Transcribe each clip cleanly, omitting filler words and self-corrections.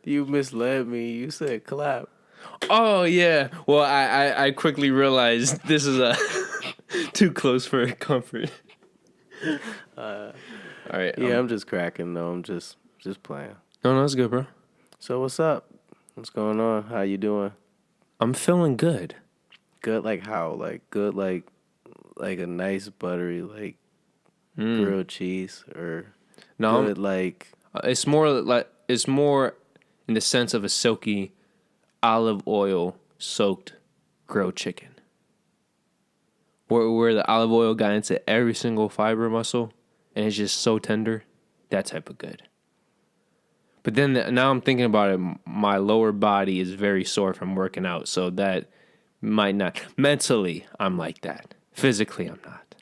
You misled me. You said clap. Oh yeah. Well, I quickly realized this is too close for comfort. All right. Yeah, I'm just cracking though. I'm just playing. No, that's good, bro. So what's up? What's going on? How you doing? I'm feeling good. Good like how? Like good like a nice buttery like grilled cheese or No, good like it's more in the sense of a silky olive oil soaked grilled chicken. Where the olive oil got into every single fiber muscle and it's just so tender. That type of good. But then now I'm thinking about it, my lower body is very sore from working out, so that might not. Mentally, I'm like that. Physically, I'm not.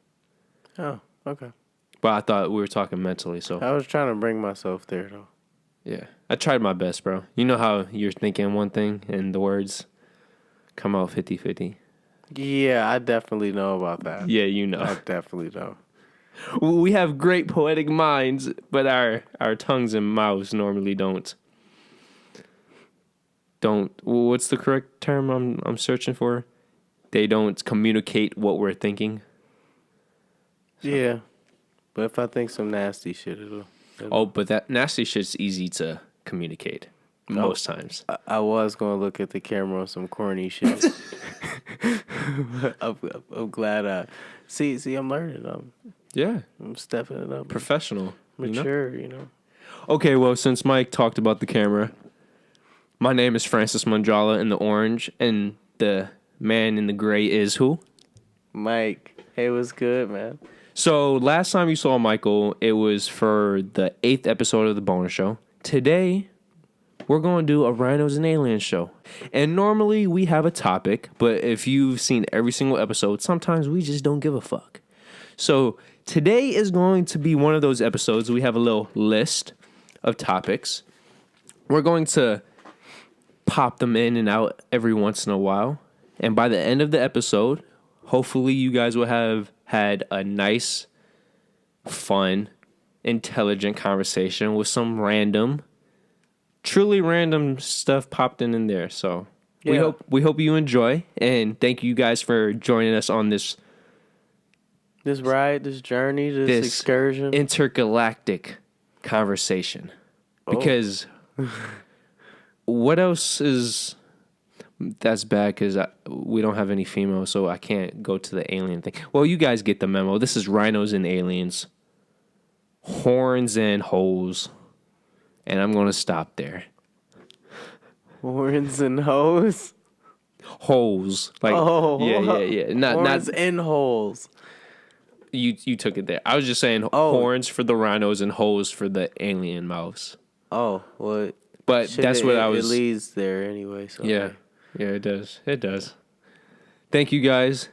oh, okay. But I thought we were talking mentally, so. I was trying to bring myself there though. Yeah. I tried my best, bro. You know how you're thinking one thing and the words come out 50-50? Yeah, I definitely know about that. Yeah, you know. I definitely know. We have great poetic minds, but our tongues and mouths normally don't. What's the correct term I'm searching for? They don't communicate what we're thinking. So. Yeah. But if I think some nasty shit, it'll Oh, but that nasty shit's easy to communicate most times. I was going to look at the camera on some corny shit. I'm glad see I'm learning. I'm stepping it up. Professional. Mature, you know. Okay, well, since Mike talked about the camera, my name is Francis Manjala in the orange, and the man in the gray is who? Mike. Hey, what's good, man? So last time you saw Michael, it was for the 8th episode of the bonus show. Today, we're going to do a Rhinos and Aliens show. And normally we have a topic, but if you've seen every single episode, sometimes we just don't give a fuck. So today is going to be one of those episodes. We have a little list of topics. We're going to pop them in and out every once in a while. And by the end of the episode, hopefully you guys will have had a nice, fun, intelligent conversation with some truly random stuff popped in there. So yeah. we hope you enjoy, and thank you guys for joining us on this ride, this journey, this excursion, intergalactic conversation. Because what else is? That's bad because we don't have any females, so I can't go to the alien thing. Well, you guys get the memo. This is Rhinos and Aliens, horns and holes, and I'm going to stop there. Horns and holes? Holes. Like, yeah. Horns and holes. You took it there. I was just saying horns for the rhinos and holes for the alien mouths. Oh, well. But that's what I was. It leads there anyway. So yeah. Yeah, it does. It does. Thank you, guys.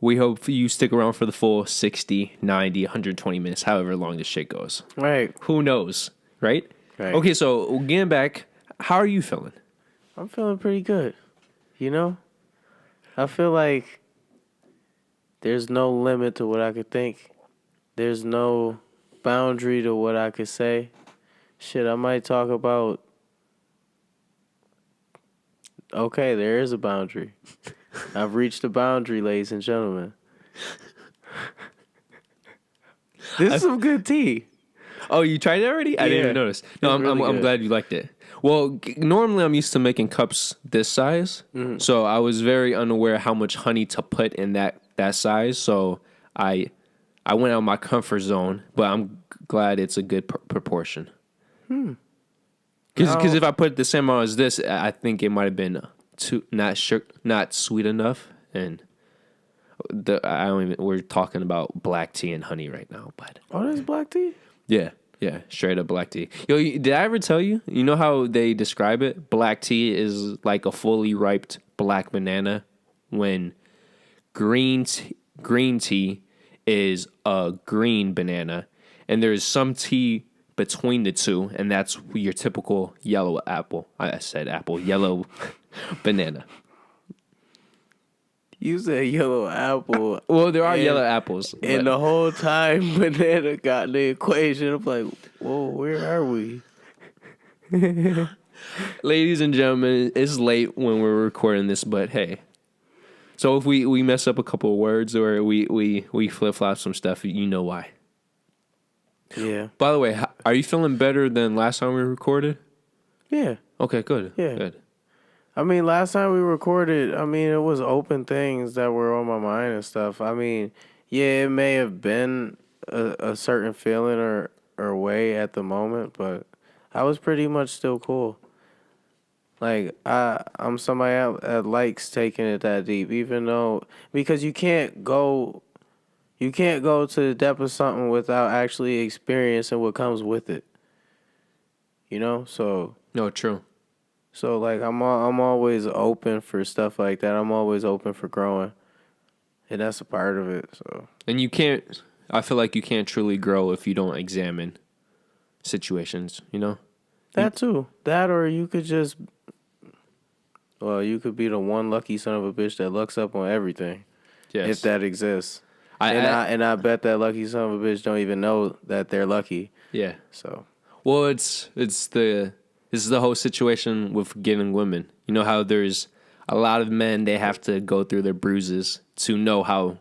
We hope you stick around for the full 60, 90, 120 minutes, however long this shit goes. Right. Who knows, right? Right. Okay, so getting back, how are you feeling? I'm feeling pretty good. You know? I feel like there's no limit to what I could think. There's no boundary to what I could say. Shit, I might talk about... Okay, there is a boundary. I've reached a boundary, ladies and gentlemen. This is some good tea. Oh, you tried it already? I didn't even notice. No, I'm glad you liked it. Well, normally I'm used to making cups this size, so I was very unaware how much honey to put in that size. So I went out of my comfort zone, but I'm glad it's a good proportion. Because if I put the same amount as this, I think it might have been not sweet enough. And we're talking about black tea and honey right now. But that's black tea? Yeah, straight up black tea. Yo, did I ever tell you? You know how they describe it? Black tea is like a fully ripe black banana, when green tea is a green banana, and there's some tea between the two, and that's your typical yellow apple. I said apple, yellow banana. You said yellow apple. Well, there are yellow apples. And the whole time banana got in the equation. I'm like, whoa, where are we? Ladies and gentlemen, it's late when we're recording this, but hey. So if we mess up a couple of words or we flip-flop some stuff, you know why. Yeah. By the way, are you feeling better than last time we recorded? Yeah. Okay, good. Yeah. Good. I mean, last time we recorded, I mean, it was open things that were on my mind and stuff. I mean, yeah, it may have been a certain feeling or way at the moment, but I was pretty much still cool. Like, I'm somebody that likes taking it that deep, even though, because you can't go to the depth of something without actually experiencing what comes with it. You know? No, true. So like I'm always open for stuff like that. I'm always open for growing, and that's a part of it. So And you can't. I feel like you can't truly grow if you don't examine situations. You know. that too. That or you could just, well, you could be the one lucky son of a bitch that looks up on everything, Yes. if that exists. I I bet that lucky son of a bitch don't even know that they're lucky. yeah. So Well, this is the whole situation with getting women. You know how there's a lot of men, they have to go through their bruises to know how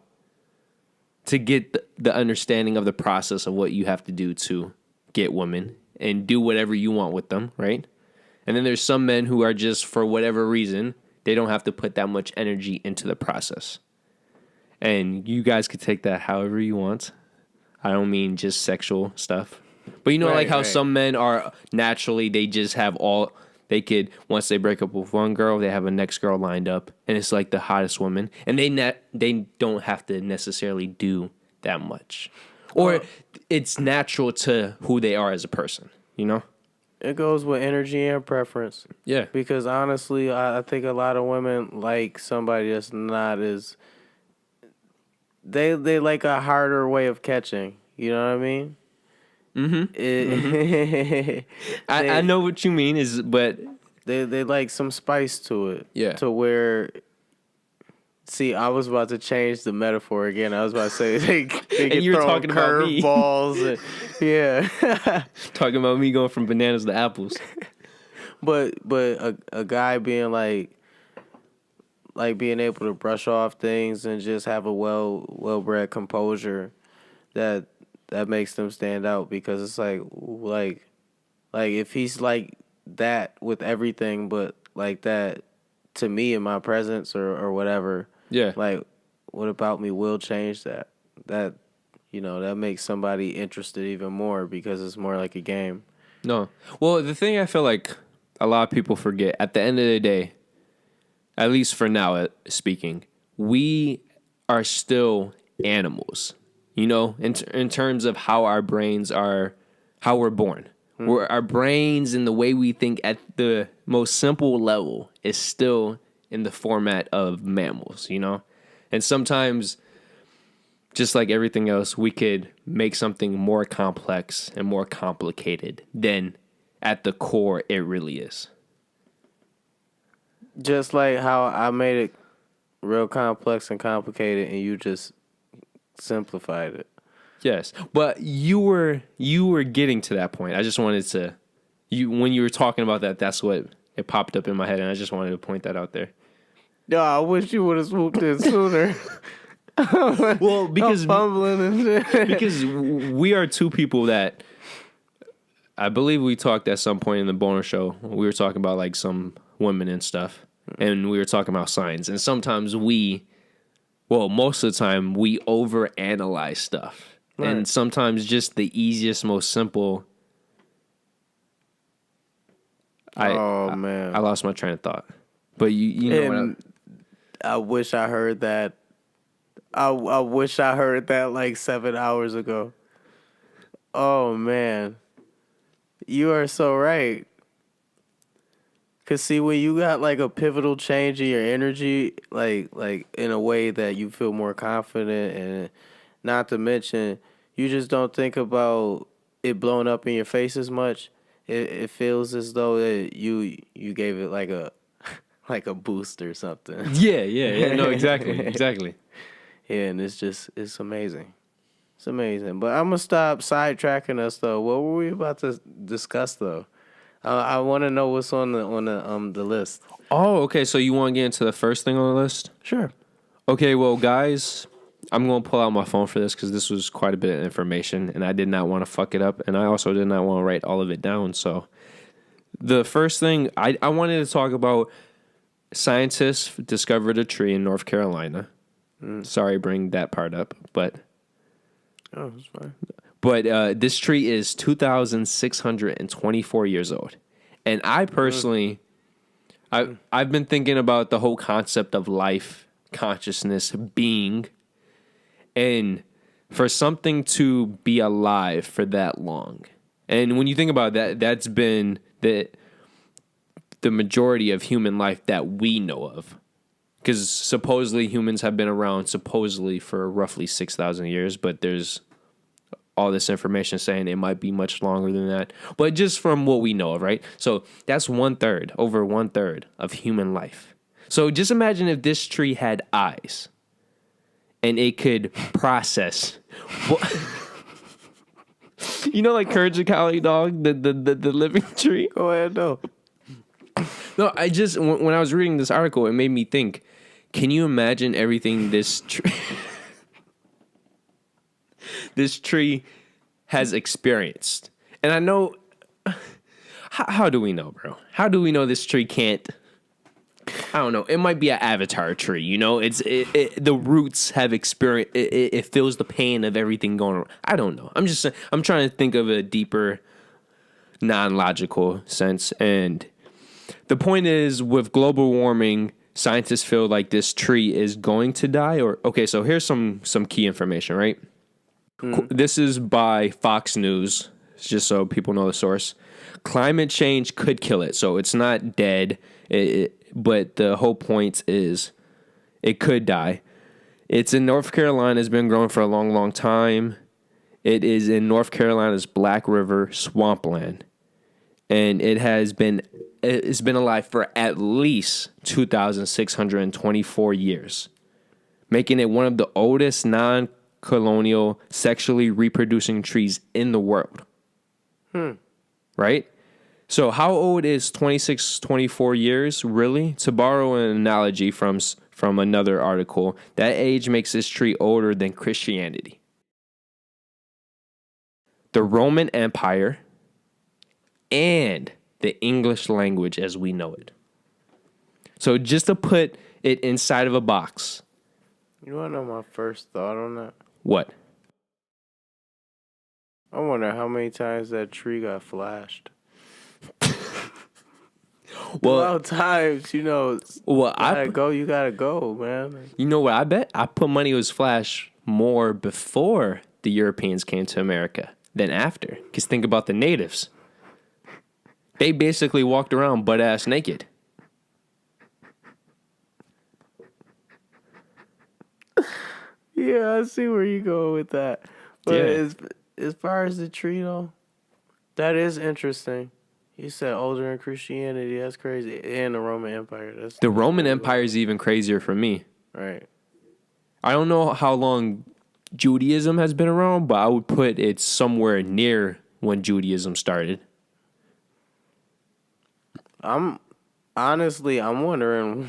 to get the understanding of the process of what you have to do to get women and do whatever you want with them, right? And then there's some men who are just, for whatever reason, they don't have to put that much energy into the process. And you guys could take that however you want. I don't mean just sexual stuff. But you know, like how some men are naturally, they just have all, they could, once they break up with one girl, they have a next girl lined up. And it's like the hottest woman. And they don't have to necessarily do that much. Or it's natural to who they are as a person, you know? it goes with energy and preference. Yeah. Because honestly, I think a lot of women like somebody that's not as, they like a harder way of catching. You know what I mean? Mm-hmm. I know what you mean, but they like some spice to it. Yeah. To where, see, I was about to change the metaphor again. I was about to say they can you were throw talking about me. curveballs. Yeah. talking about me going from bananas to apples. but a guy being like being able to brush off things and just have a well bred composure that makes them stand out, because it's like if he's like that with everything, but like that to me in my presence or whatever. Yeah. Like, what about me will change that? That, that makes somebody interested even more, because it's more like a game. No. Well, the thing I feel like a lot of people forget, at the end of the day, at least for now speaking, we are still animals, in terms of how our brains are, how we're born. Our brains and the way we think at the most simple level is still in the format of mammals, And sometimes, just like everything else, we could make something more complex and more complicated than at the core it really is. Just like how I made it real complex and complicated, and you just simplified it. Yes, but you were getting to that point. I just wanted to, when you were talking about that, that's what it popped up in my head, and I just wanted to point that out there. No, I wish you would have swooped in sooner. Well, because I'm fumbling and shit. Because we are two people that, I believe we talked at some point in the Boner Show. We were talking about like some women and stuff, and we were talking about signs. And sometimes most of the time, we overanalyze stuff. Right. And sometimes just the easiest, most simple. Man, I lost my train of thought. But you know and I wish I heard that. I wish I heard that like 7 hours ago. Oh man, you are so right. Cause see, when you got like a pivotal change in your energy, like in a way that you feel more confident, and not to mention, you just don't think about it blowing up in your face as much. It feels as though that you gave it like a like a boost or something. Yeah. No, exactly. Yeah, and it's amazing. It's amazing. But I'm gonna stop sidetracking us though. What were we about to discuss though? I want to know what's on the list. Oh, okay. So you want to get into the first thing on the list? Sure. Okay, well, guys, I'm going to pull out my phone for this because this was quite a bit of information, and I did not want to fuck it up, and I also did not want to write all of it down. So the first thing I wanted to talk about, scientists discovered a tree in North Carolina. Sorry, bring that part up, but It's fine. But this tree is 2,624 years old. And I personally, I've been thinking about the whole concept of life, consciousness, being. And for something to be alive for that long. And when you think about that, that's been the majority of human life that we know of. Because supposedly humans have been around supposedly for roughly 6,000 years, but there's all this information saying it might be much longer than that. But just from what we know of, right? So that's over one third of human life. So just imagine if this tree had eyes and it could process. You know, like Courage the Cowardly Dog, the living tree? Go ahead, no. No, I just, when I was reading this article, it made me think, can you imagine everything this tree has experienced? And I know, how do we know, bro? How do we know this tree can't, I don't know, it might be an avatar tree, you know? The roots have experienced, it feels the pain of everything going on. I don't know. I'm trying to think of a deeper, non-logical sense. And the point is, with global warming, scientists feel like this tree is going to die. Okay, so here's some key information, right? This is by Fox News, just so people know the source. Climate change could kill it, so it's not dead. But the whole point is it could die. It's in North Carolina. It's been growing for a long, long time. It is in North Carolina's Black River swampland. And it's been alive for at least 2,624 years, making it one of the oldest non-colonial sexually reproducing trees in the world. Right? So how old is 24 years, really? To borrow an analogy from another article, that age makes this tree older than Christianity, the Roman Empire, and the English language as we know it. So just to put it inside of a box. You want to know my first thought on that? What? I wonder how many times that tree got flashed. Well, times, you know. Well, you gotta go, man. You know what I bet? I put money it was flashed more before the Europeans came to America than after. Because think about the natives. They basically walked around butt-ass naked. Yeah, I see where you go with that. But as far as the tree, though, that is interesting. You said older in Christianity. That's crazy. And the Roman Empire. The Roman Empire is even crazier for me. Right. I don't know how long Judaism has been around, but I would put it somewhere near when Judaism started. I'm wondering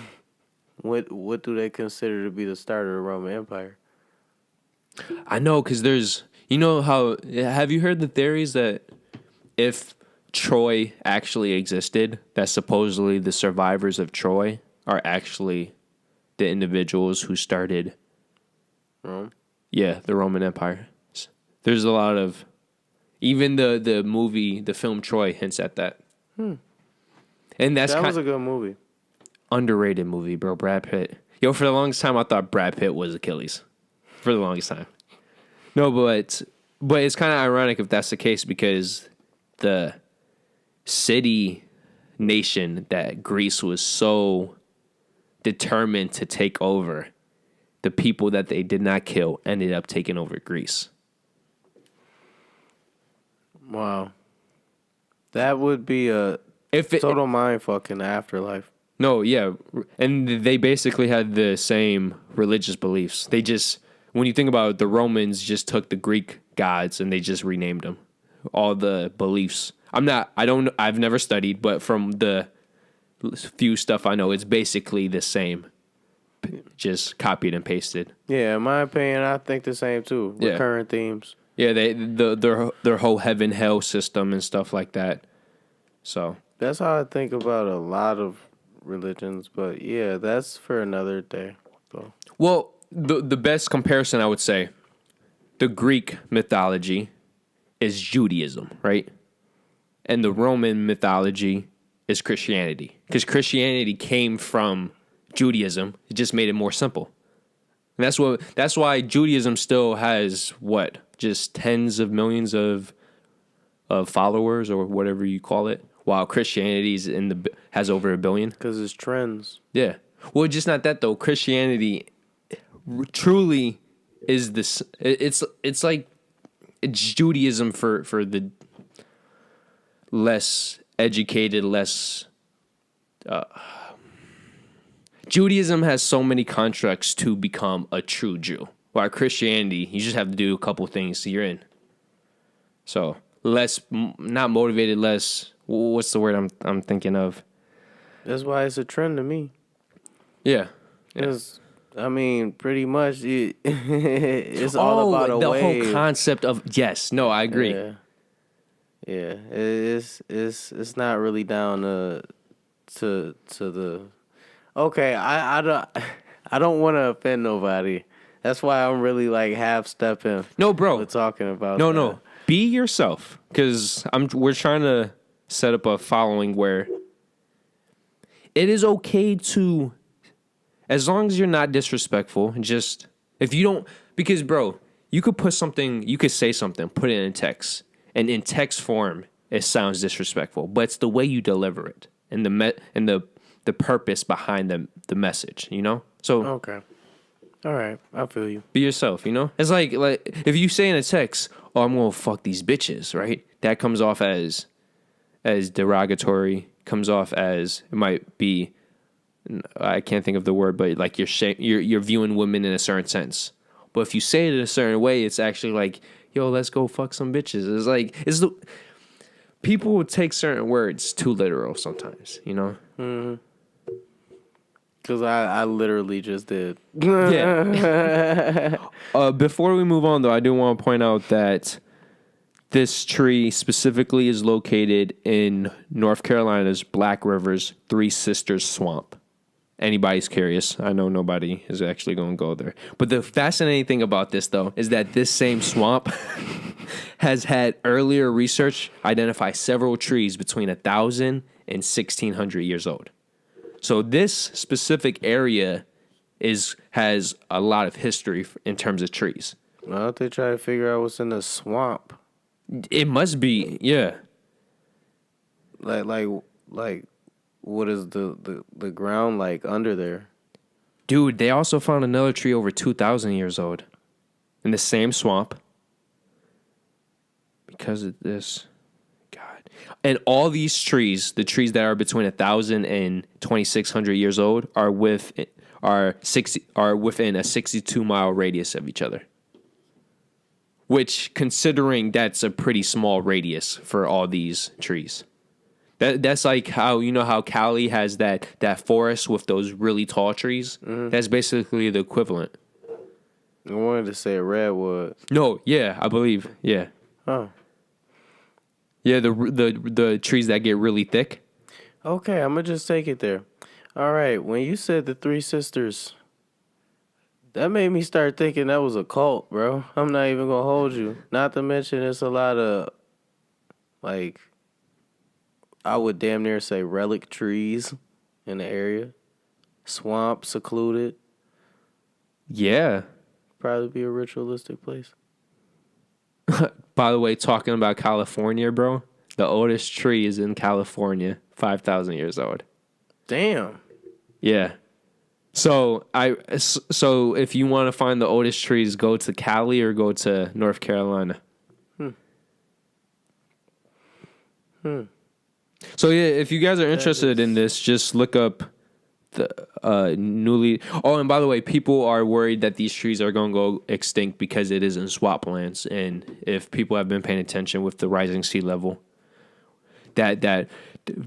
what do they consider to be the start of the Roman Empire? I know, because there's, have you heard the theories that if Troy actually existed, that supposedly the survivors of Troy are actually the individuals who started Rome? Yeah, the Roman Empire. There's a lot of, even the film Troy hints at that. And that was a good movie. Underrated movie, bro. Brad Pitt. Yo, for the longest time, I thought Brad Pitt was Achilles. For the longest time. No, but it's kind of ironic if that's the case, because the city nation that Greece was so determined to take over, the people that they did not kill ended up taking over Greece. Wow. That would be a total mind fucking afterlife. No, yeah. And they basically had the same religious beliefs. They just, when you think about it, the Romans just took the Greek gods and they just renamed them. All the beliefs I've never studied, but from the few stuff I know, it's basically the same, just copied and pasted. Yeah, in my opinion, I think the same too. Yeah. Recurring themes. Yeah, their whole heaven hell system and stuff like that. So That's how I think about a lot of religions. But yeah, that's for another day. So. well, the best comparison I would say, the Greek mythology is Judaism, right? And the Roman mythology is Christianity, because Christianity came from Judaism. It just made it more simple. And that's why Judaism still has just tens of millions of followers or whatever you call it, while Christianity has over 1 billion. Because it's trends. Yeah. Well, just not that though. Christianity truly is this. It's like it's Judaism for the less educated, less. Judaism has so many constructs to become a true Jew. While Christianity, you just have to do a couple things so you're in. So less, not motivated, less. What's the word I'm thinking of? That's why it's a trend to me. Yeah. It's, I mean, pretty much it's all about a the wave. whole concept of yes. No, I agree. Yeah. Yeah, it's not really down to the. Okay, I don't want to offend nobody. That's why I'm really like half stepping. No, bro. We're talking about No. Be yourself, because we're trying to set up a following where it is okay to, as long as you're not disrespectful. Just if you don't, because bro, you could say something, put it in text, and in text form it sounds disrespectful, but it's the way you deliver it and the purpose behind the message, you know? So Okay. All right, I feel you. be yourself, you know? It's like if you say in a text, "Oh, I'm gonna fuck these bitches," right? That comes off as derogatory, comes off as, it might be, I can't think of the word, but like you're viewing women in a certain sense. But if you say it in a certain way, it's actually like, "Yo, let's go fuck some bitches." It's like people will take certain words too literal sometimes, you know? Mm-hmm. Because I literally just did. Yeah. Before we move on, though, I do want to point out that this tree specifically is located in North Carolina's Black River's Three Sisters Swamp. Anybody's curious. I know nobody is actually going to go there. But the fascinating thing about this, though, is that this same swamp has had earlier research identify several trees between 1,000 and 1,600 years old. So this specific area has a lot of history in terms of trees. Why don't they try to figure out what's in the swamp? It must be, yeah. Like, what is the ground like under there? Dude, they also found another tree over 2,000 years old in the same swamp. Because of this, God. And all these trees, the trees that are between 1,000 and 2,600 years old, are within a 62-mile radius of each other. Which, considering that's a pretty small radius for all these trees. That's like how Cali has that forest with those really tall trees? Mm-hmm. That's basically the equivalent. I wanted to say redwood. No, yeah, I believe, yeah. Oh. Yeah, the trees that get really thick. Okay, I'm gonna just take it there. All right, when you said the Three Sisters, that made me start thinking that was a cult, bro. I'm not even gonna hold you. Not to mention, it's a lot of, like, I would damn near say relic trees in the area. Swamp, secluded. Yeah. Probably be a ritualistic place. By the way, talking about California, bro, the oldest tree is in California, 5,000 years old. Damn. Yeah. So if you want to find the oldest trees, go to Cali or go to North Carolina. So yeah, if you guys are interested in this, just look up the newly. Oh, and by the way, people are worried that these trees are going to go extinct because it is in swamplands, and if people have been paying attention with the rising sea level, that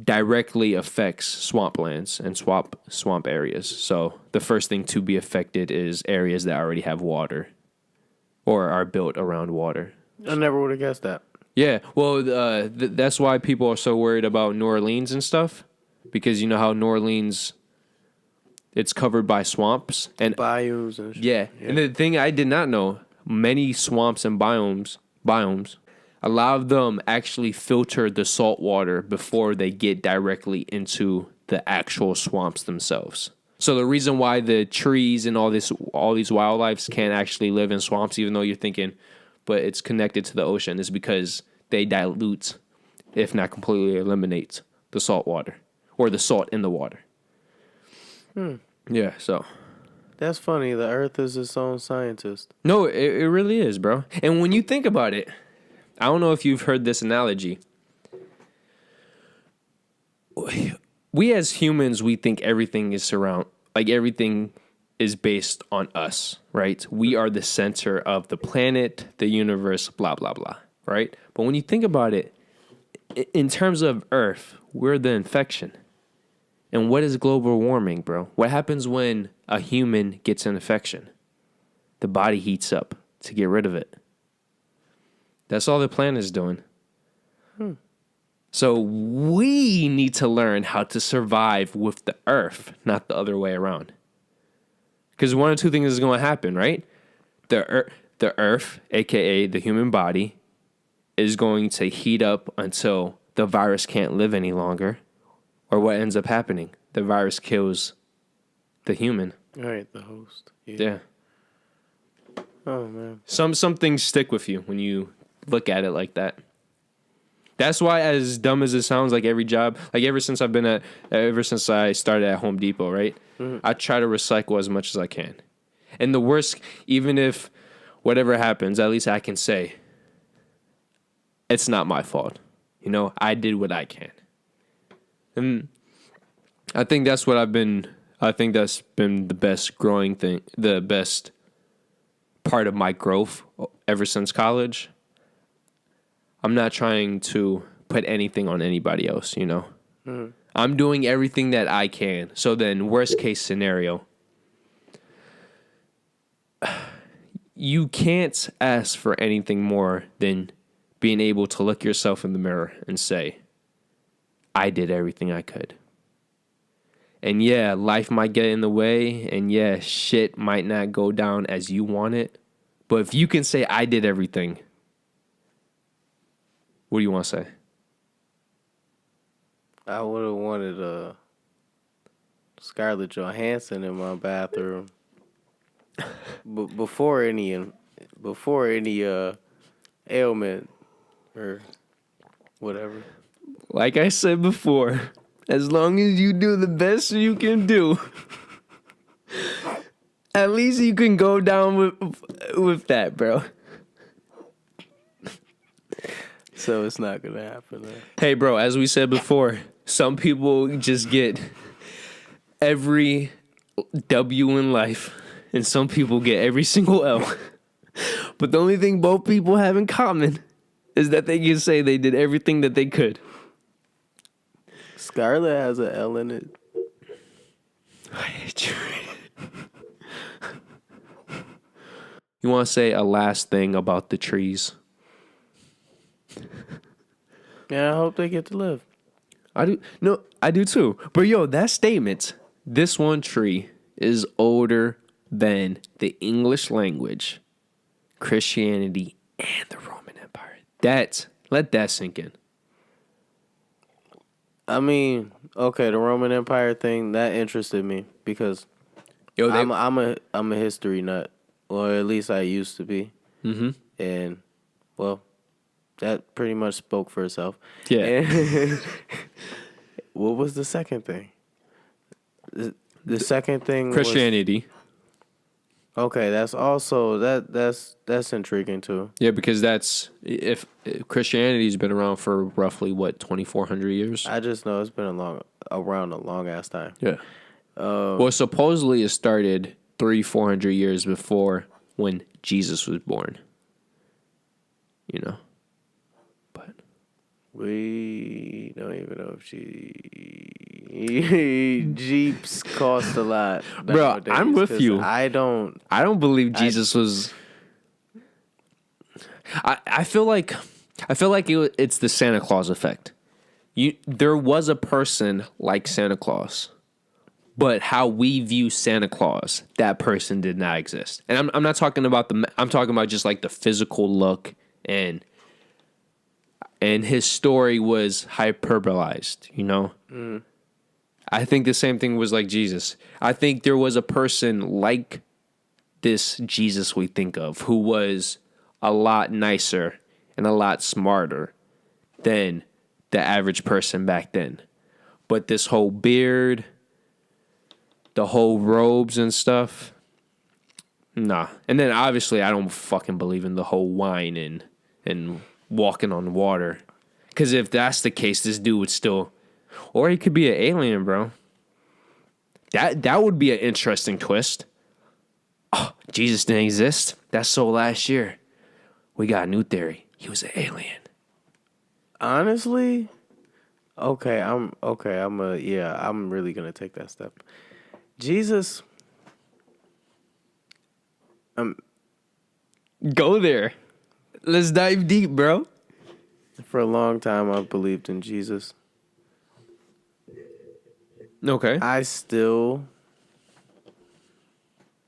directly affects swamplands and swamp areas. So the first thing to be affected is areas that already have water or are built around water. I never would have guessed that. Yeah, well, that's why people are so worried about New Orleans and stuff, because you know how New Orleans, it's covered by swamps and Bayous and shit. yeah. And the thing I did not know, many swamps and biomes, a lot of them actually filter the salt water before they get directly into the actual swamps themselves. So the reason why the trees and all these wildlife can't actually live in swamps, even though you're thinking, but it's connected to the ocean, is because they dilute, if not completely eliminate, the salt water or the salt in the water. Yeah, so. That's funny. The Earth is its own scientist. No, it really is, bro. And when you think about it, I don't know if you've heard this analogy. We as humans, we think everything is based on us, right? We are the center of the planet, the universe, blah, blah, blah, right? But when you think about it, in terms of Earth, we're the infection. And what is global warming, bro? What happens when a human gets an infection? The body heats up to get rid of it. That's all the planet is doing. So we need to learn how to survive with the Earth, not the other way around. Because one of two things is going to happen, right? The Earth, a.k.a. the human body, is going to heat up until the virus can't live any longer. Or what ends up happening? The virus kills the human. All right, the host. Yeah. Oh, man. Some things stick with you when you look at it like that. That's why, as dumb as it sounds, like every job, like ever since I started at Home Depot, right? I try to recycle as much as I can. And the worst, even if whatever happens, at least I can say, it's not my fault. You know, I did what I can. And I think that's what I think that's been the best growing thing, the best part of my growth ever since college. I'm not trying to put anything on anybody else, you know. I'm doing everything that I can. So then, worst case scenario, you can't ask for anything more than being able to look yourself in the mirror and say, I did everything I could. And yeah, life might get in the way, and yeah, shit might not go down as you want it. But if you can say, I did everything, what do you want to say? I would have wanted Scarlett Johansson in my bathroom. Before any ailment or whatever. Like I said before, as long as you do the best you can do, at least you can go down with that, bro. So it's not gonna happen. Hey, bro, as we said before, some people just get every W in life, and some people get every single L. But the only thing both people have in common is that they can say they did everything that they could. Scarlett has an L in it. I hate you. You want to say a last thing about the trees? Yeah, I hope they get to live. I do. No, I do too. But yo, that statement, this one tree is older than the English language, Christianity, and the Roman Empire. Let that sink in. I mean, okay, the Roman Empire thing, that interested me because I'm a history nut. Or at least I used to be. Mm-hmm. And, well, that pretty much spoke for itself. Yeah. And what was the second thing? The second thing Christianity. Okay, that's also that's intriguing too. Yeah, because if Christianity's been around for roughly 2,400 years. I just know it's been around a long ass time. Yeah. Well, supposedly it started 300-400 years before when Jesus was born. You know, but We don't even know if Jeeps cost a lot Bro, nowadays, I'm with 'cause you. I don't. I don't believe Jesus was. I feel like it's the Santa Claus effect. There was a person like Santa Claus, but how we view Santa Claus, that person did not exist. And I'm not talking about I'm talking about just like the physical look and his story was hyperbolized, you know? Mm. I think the same thing was like Jesus. I think there was a person like this Jesus we think of who was a lot nicer and a lot smarter than the average person back then. But this whole beard, the whole robes and stuff, nah. And then obviously I don't fucking believe in the whole wine and walking on water. Because if that's the case, this dude would still, or he could be an alien, bro. That would be an interesting twist. Oh, Jesus didn't exist. That's so last year. We got a new theory. He was an alien. Honestly, I'm really gonna take that step. Jesus, Go there. Let's dive deep, bro. for a long time I've believed in Jesus. Okay.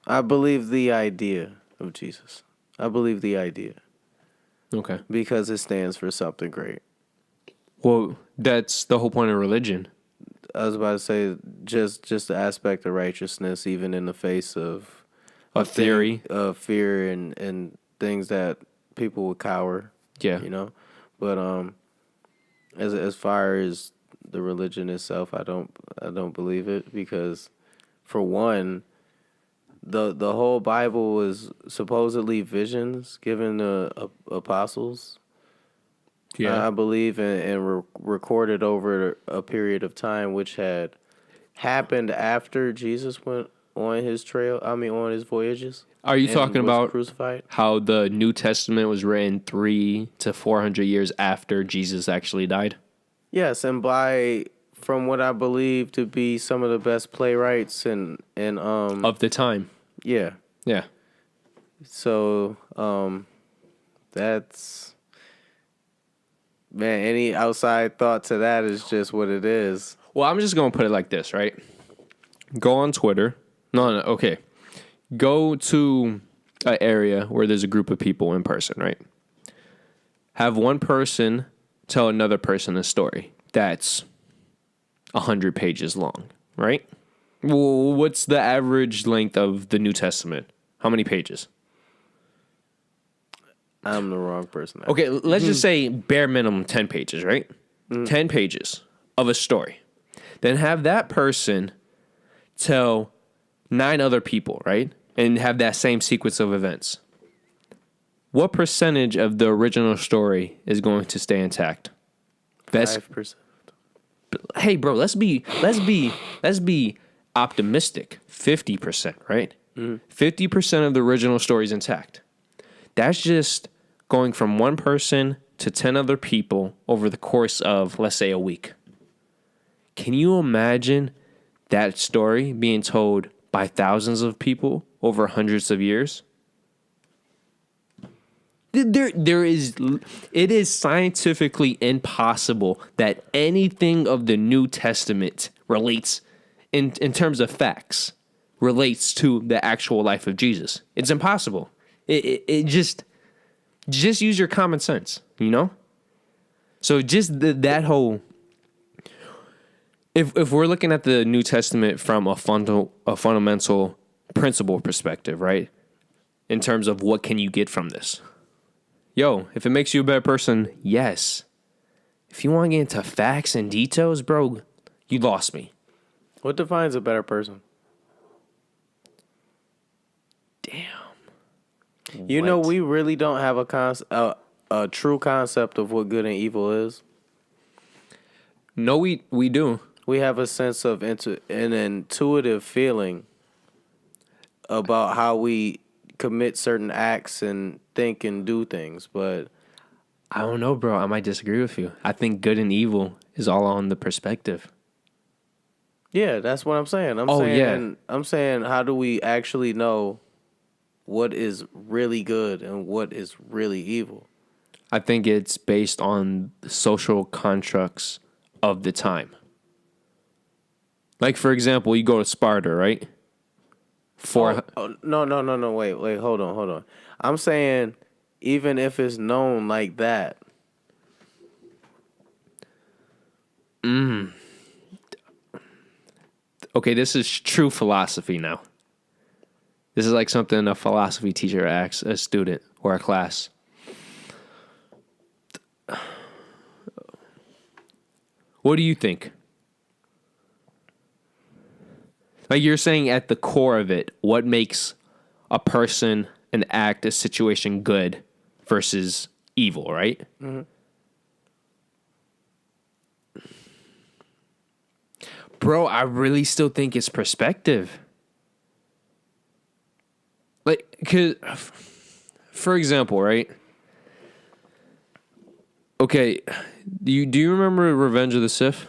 I believe the idea of Jesus. I believe the idea Okay. because it stands for something great. Well, that's the whole point of religion. I was about to say just the aspect of righteousness, even in the face of A theory. of fear and things that people would cower. Yeah. You know, but as far as the religion itself, I don't believe it because, for one, the whole Bible was supposedly visions given to apostles. Yeah. I believe and recorded over a period of time, which had happened after Jesus went on his on his voyages. Are you and talking was about crucified? how the New Testament was written 300 to 400 years after Jesus actually died? Yes, and from what I believe to be some of the best playwrights and Of the time. yeah. Yeah. So that's, man, any outside thought to that is just what it is. Well, I'm just going to put it like this, right? Go on Twitter. No, okay. Go to an area where there's a group of people in person, right? Have one person tell another person a story that's 100 pages long, right? Well, what's the average length of the New Testament? How many pages? I'm the wrong person. Okay, let's just say bare minimum 10 pages, right? 10 pages of a story. Then have that person tell 9 other people, right? And have that same sequence of events. What percentage of the original story is going to stay intact? Best. 5%. Hey, bro, let's be optimistic. 50%, right? 50% of the original story is intact. That's just going from one person to 10 other people over the course of, let's say, a week. Can you imagine that story being told by thousands of people over hundreds of years? It is scientifically impossible that anything of the New Testament relates, in terms of facts, relates to the actual life of Jesus. It's impossible. It just use your common sense, you know? So just that whole, if we're looking at the New Testament from a fundamental principle perspective, right? In terms of what can you get from this? Yo, if it makes you a better person, yes. If you want to get into facts and details, bro, you lost me. What defines a better person? Damn. You know, we really don't have a true concept of what good and evil is. No, we do. We have a sense of an intuitive feeling about how we commit certain acts and think and do things, but I don't know, bro. I might disagree with you. I think good and evil is all on the perspective. Yeah, that's what I'm saying. I'm saying, how do we actually know what is really good and what is really evil? I think it's based on the social constructs of the time. Like, for example, you go to Sparta, right? No. Wait. Hold on. I'm saying, even if it's known like that. Okay, this is true philosophy now. This is like something a philosophy teacher asks a student or a class. What do you think? Like, you're saying at the core of it, what makes a person, an act, a situation good versus evil, right? Mm-hmm. Bro, I really still think it's perspective. Like, cause, for example, right? Okay, do you remember Revenge of the Sith?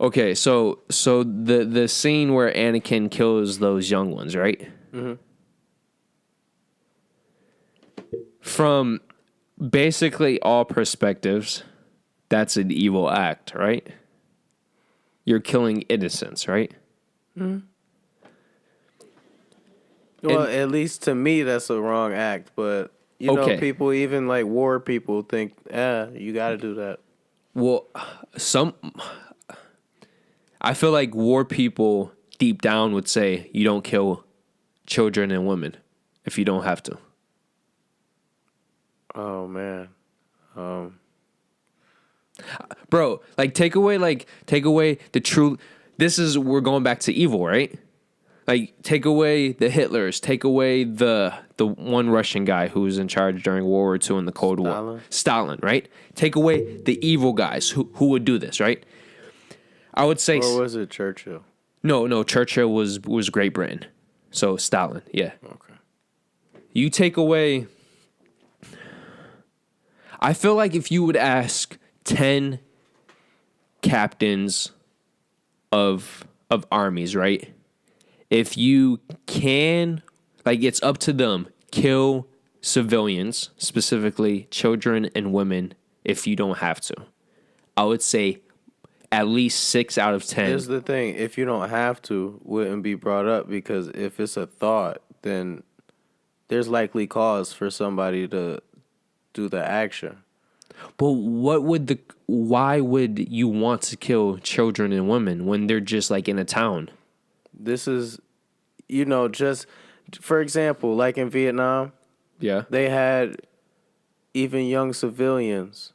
Okay, so the scene where Anakin kills those young ones, right? Mm-hmm. From basically all perspectives, that's an evil act, right? You're killing innocents, right? Mm-hmm. Well, at least to me, that's a wrong act. But you know, people, even like war people, think, you got to do that. Well, I feel like war people deep down would say you don't kill children and women if you don't have to. Oh man, bro, like take away the true. We're going back to evil, right? Like, take away the Hitlers, take away the one Russian guy who was in charge during World War II and the Cold War. Stalin, right? Take away the evil guys who would do this, right? I would say... Or was it Churchill? No, Churchill was Great Britain. So, Stalin, yeah. Okay. You take away... I feel like if you would ask 10 captains of armies, right? If you can, like, it's up to them, kill civilians, specifically children and women, if you don't have to. I would say at least 6 out of 10. Here's the thing. If you don't have to, wouldn't be brought up, because if it's a thought, then there's likely cause for somebody to do the action. But why would you want to kill children and women when they're just like in a town? This is, just, for example, like in Vietnam, yeah, they had even young civilians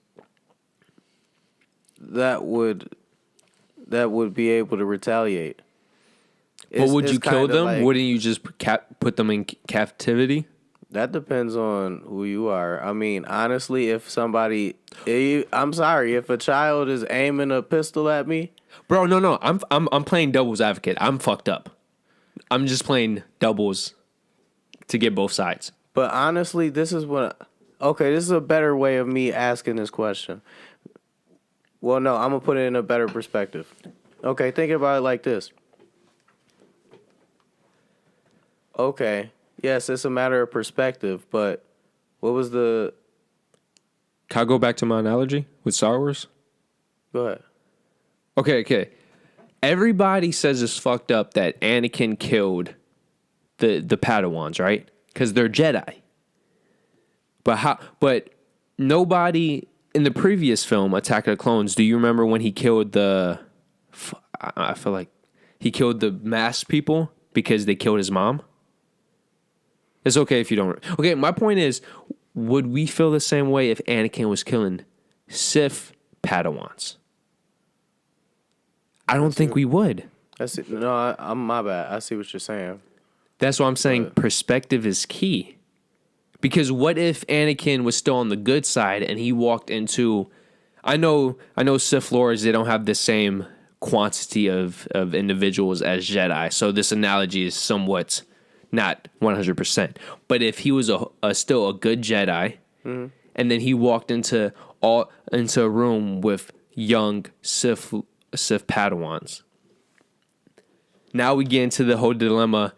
that would be able to retaliate. But would you kill them? Like, wouldn't you just put them in captivity? That depends on who you are. I mean, honestly, if I'm sorry, if a child is aiming a pistol at me, bro, no, I'm playing devil's advocate. I'm fucked up. I'm just playing doubles to get both sides. But honestly, this is a better way of me asking this question. Well, no, I'm gonna put it in a better perspective. Okay, think about it like this. Okay. Yes, it's a matter of perspective, but what was the... Can I go back to my analogy with Star Wars? Go ahead. Okay. Everybody says it's fucked up that Anakin killed the Padawans, right? Because they're Jedi. But nobody in the previous film, Attack of the Clones, do you remember when he killed I feel like he killed the masked people because they killed his mom? It's okay if you don't. Okay, my point is, would we feel the same way if Anakin was killing Sith Padawans? I don't think we would. I'm my bad. I see what you're saying. That's what I'm saying. Perspective is key. Because what if Anakin was still on the good side and he walked into... I know Sith Lords, they don't have the same quantity of individuals as Jedi, so this analogy is somewhat not 100%. But if he was still a good Jedi, and then he walked into a room with young Sith Padawans, now we get into the whole dilemma: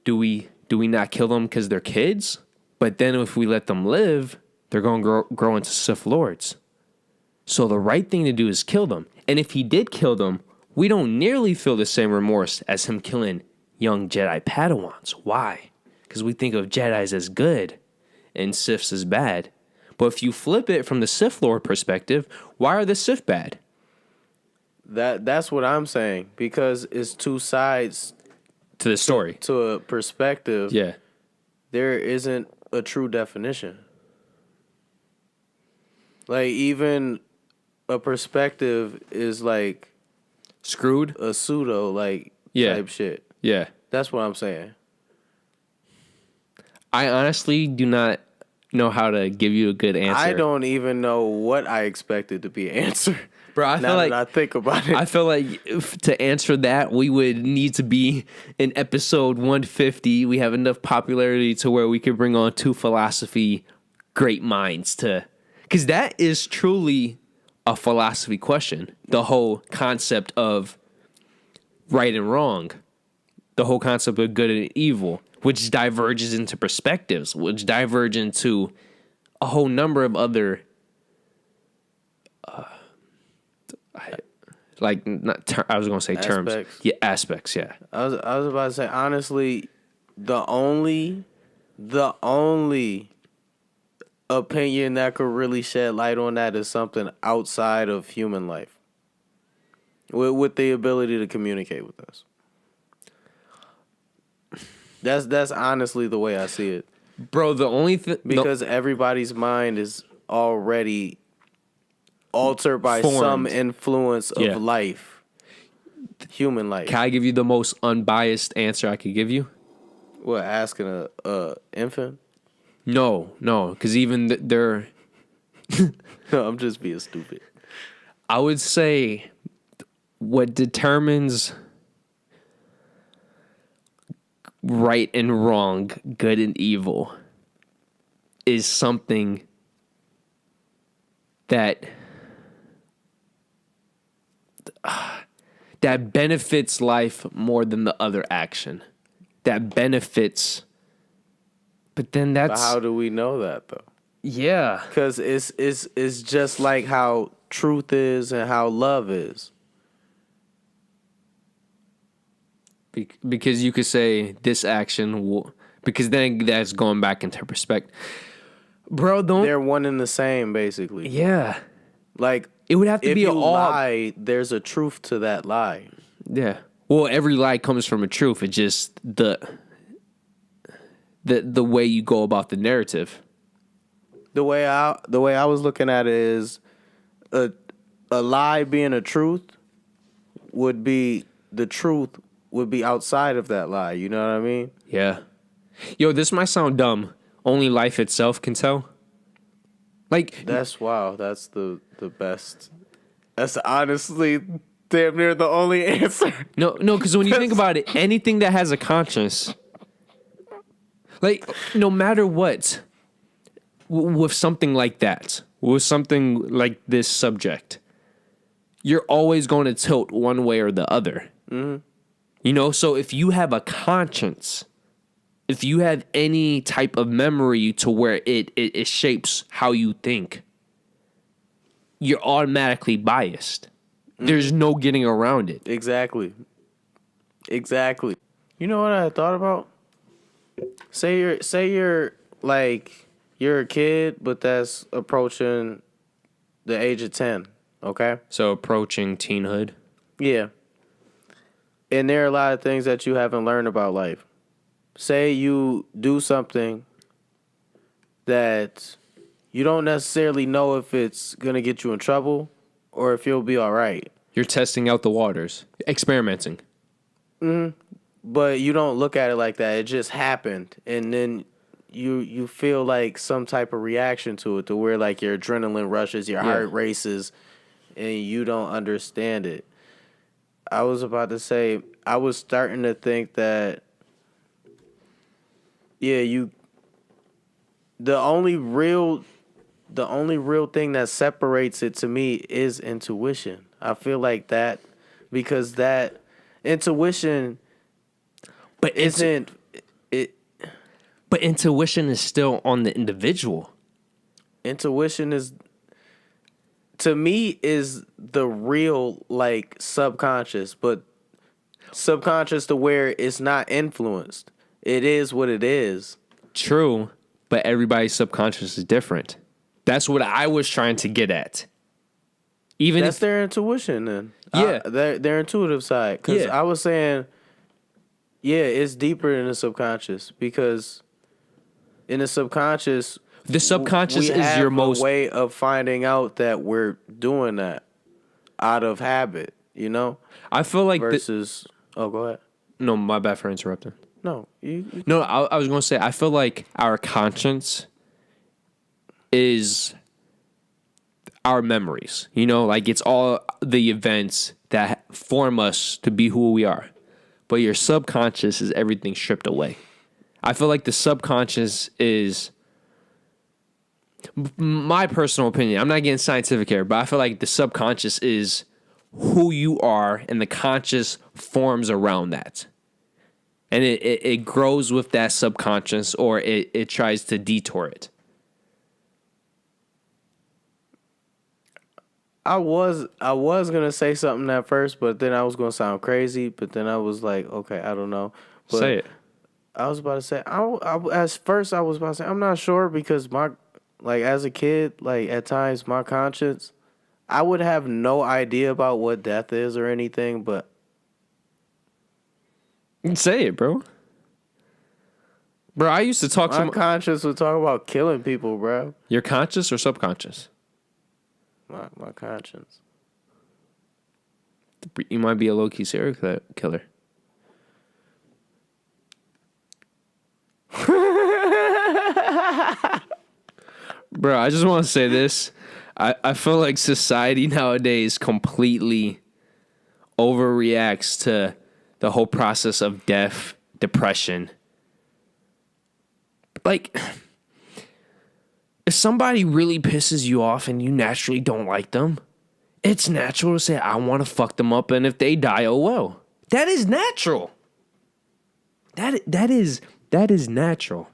do we not kill them because they're kids? But then if we let them live, they're going to grow into Sith Lords. So the right thing to do is kill them. And if he did kill them, we don't nearly feel the same remorse as him killing young Jedi Padawans. Why? Because we think of Jedis as good and Siths as bad. But if you flip it from the Sith Lord perspective, why are the Sith bad? That's what I'm saying. Because it's two sides To the story. to a perspective. Yeah. There isn't a true definition. Like, even a perspective is like Screwed? a pseudo, like, Yeah. type shit. Yeah. That's what I'm saying. I honestly do not know how to give you a good answer. I don't even know what I expected to be an answer. Bro, I feel now like that I think about it. I feel like to answer that, we would need to be in episode 150. We have enough popularity to where we could bring on two philosophy great minds to, because that is truly a philosophy question. The whole concept of right and wrong, the whole concept of good and evil, which diverges into perspectives, which diverge into a whole number of other I was going to say terms. Aspects. Yeah, aspects, yeah. I was about to say, honestly, the only opinion that could really shed light on that is something outside of human life, with the ability to communicate with us. That's honestly the way I see it. Bro, the only thing... Because everybody's mind is already altered by Formed. some influence of Yeah. life. Human life. Can I give you the most unbiased answer I could give you? What, asking a infant? No, because even they're... No, I'm just being stupid. I would say what determines right and wrong, good and evil, is something that benefits life more than the other action. That benefits, but then But that's... how do we know that, though? Yeah. Because it's just like how truth is and how love is. Because you could say this action will... Because then that's going back into perspective. Bro, They're one and the same, basically. Yeah. Like, It would have to if be you all... lie, there's a truth to that lie. Yeah. Well, every lie comes from a truth. It's just the way you go about the narrative. The way I was looking at it is a lie being a truth would be the truth would be outside of that lie. You know what I mean? Yeah. Yo, this might sound dumb. Only life itself can tell. Like, That's wow. That's the best. That's honestly damn near the only answer. no, because when you think about it, anything that has a conscience, like, no matter what, with something like that, with something like this subject, you're always going to tilt one way or the other. Mm-hmm. You know, so if you have a conscience, if you have any type of memory to where it shapes how you think, you're automatically biased. There's no getting around it. Exactly. You know what I thought about? Say you're like you're a kid, but that's approaching the age of 10. Okay. So approaching teenhood. Yeah. And there are a lot of things that you haven't learned about life. Say you do something that you don't necessarily know if it's going to get you in trouble or if you'll be all right. You're testing out the waters, experimenting. But you don't look at it like that. It just happened. And then you feel like some type of reaction to it, to where like your adrenaline rushes, your heart races, and you don't understand it. I was about to say, I was starting to think that yeah, the only real thing that separates it to me is intuition. I feel like that because that intuition But isn't it but intuition is still on the individual. intuition is to me is the real like subconscious, but subconscious to where it's not influenced. It is what it is. True, but everybody's subconscious is different. That's what I was trying to get at. Even That's if their intuition then. Yeah. Their intuitive side. Because Yeah. I was saying, yeah, it's deeper than the subconscious. Because in the subconscious, the subconscious we is have your a most way of finding out that we're doing that out of habit, you know? I feel like Versus, oh, go ahead. no, my bad for interrupting. No, you No, I was going to say I feel like our conscience is our memories. You know, like it's all the events that form us to be who we are. But your subconscious is everything stripped away. I feel like the subconscious is my personal opinion. I'm not getting scientific here, but I feel like the subconscious is who you are and the conscious forms around that. And it grows with that subconscious or it tries to detour it. I was gonna say something at first, but then I was gonna sound crazy. But then I was like, okay, I don't know. But Say it. I was about to say, I was about to say, I'm not sure because like as a kid, like at times my conscience, I would have no idea about what death is or anything, but Say it, bro. Bro, I used to talk to my conscience would talk about killing people, bro. Your conscious or subconscious? My conscience. You might be a low-key serial killer. Bro, I just want to say this. I feel like society nowadays completely overreacts to the whole process of death, depression. Like, if somebody really pisses you off and you naturally don't like them, it's natural to say, I want to fuck them up, and if they die, oh well. That is natural. That is natural.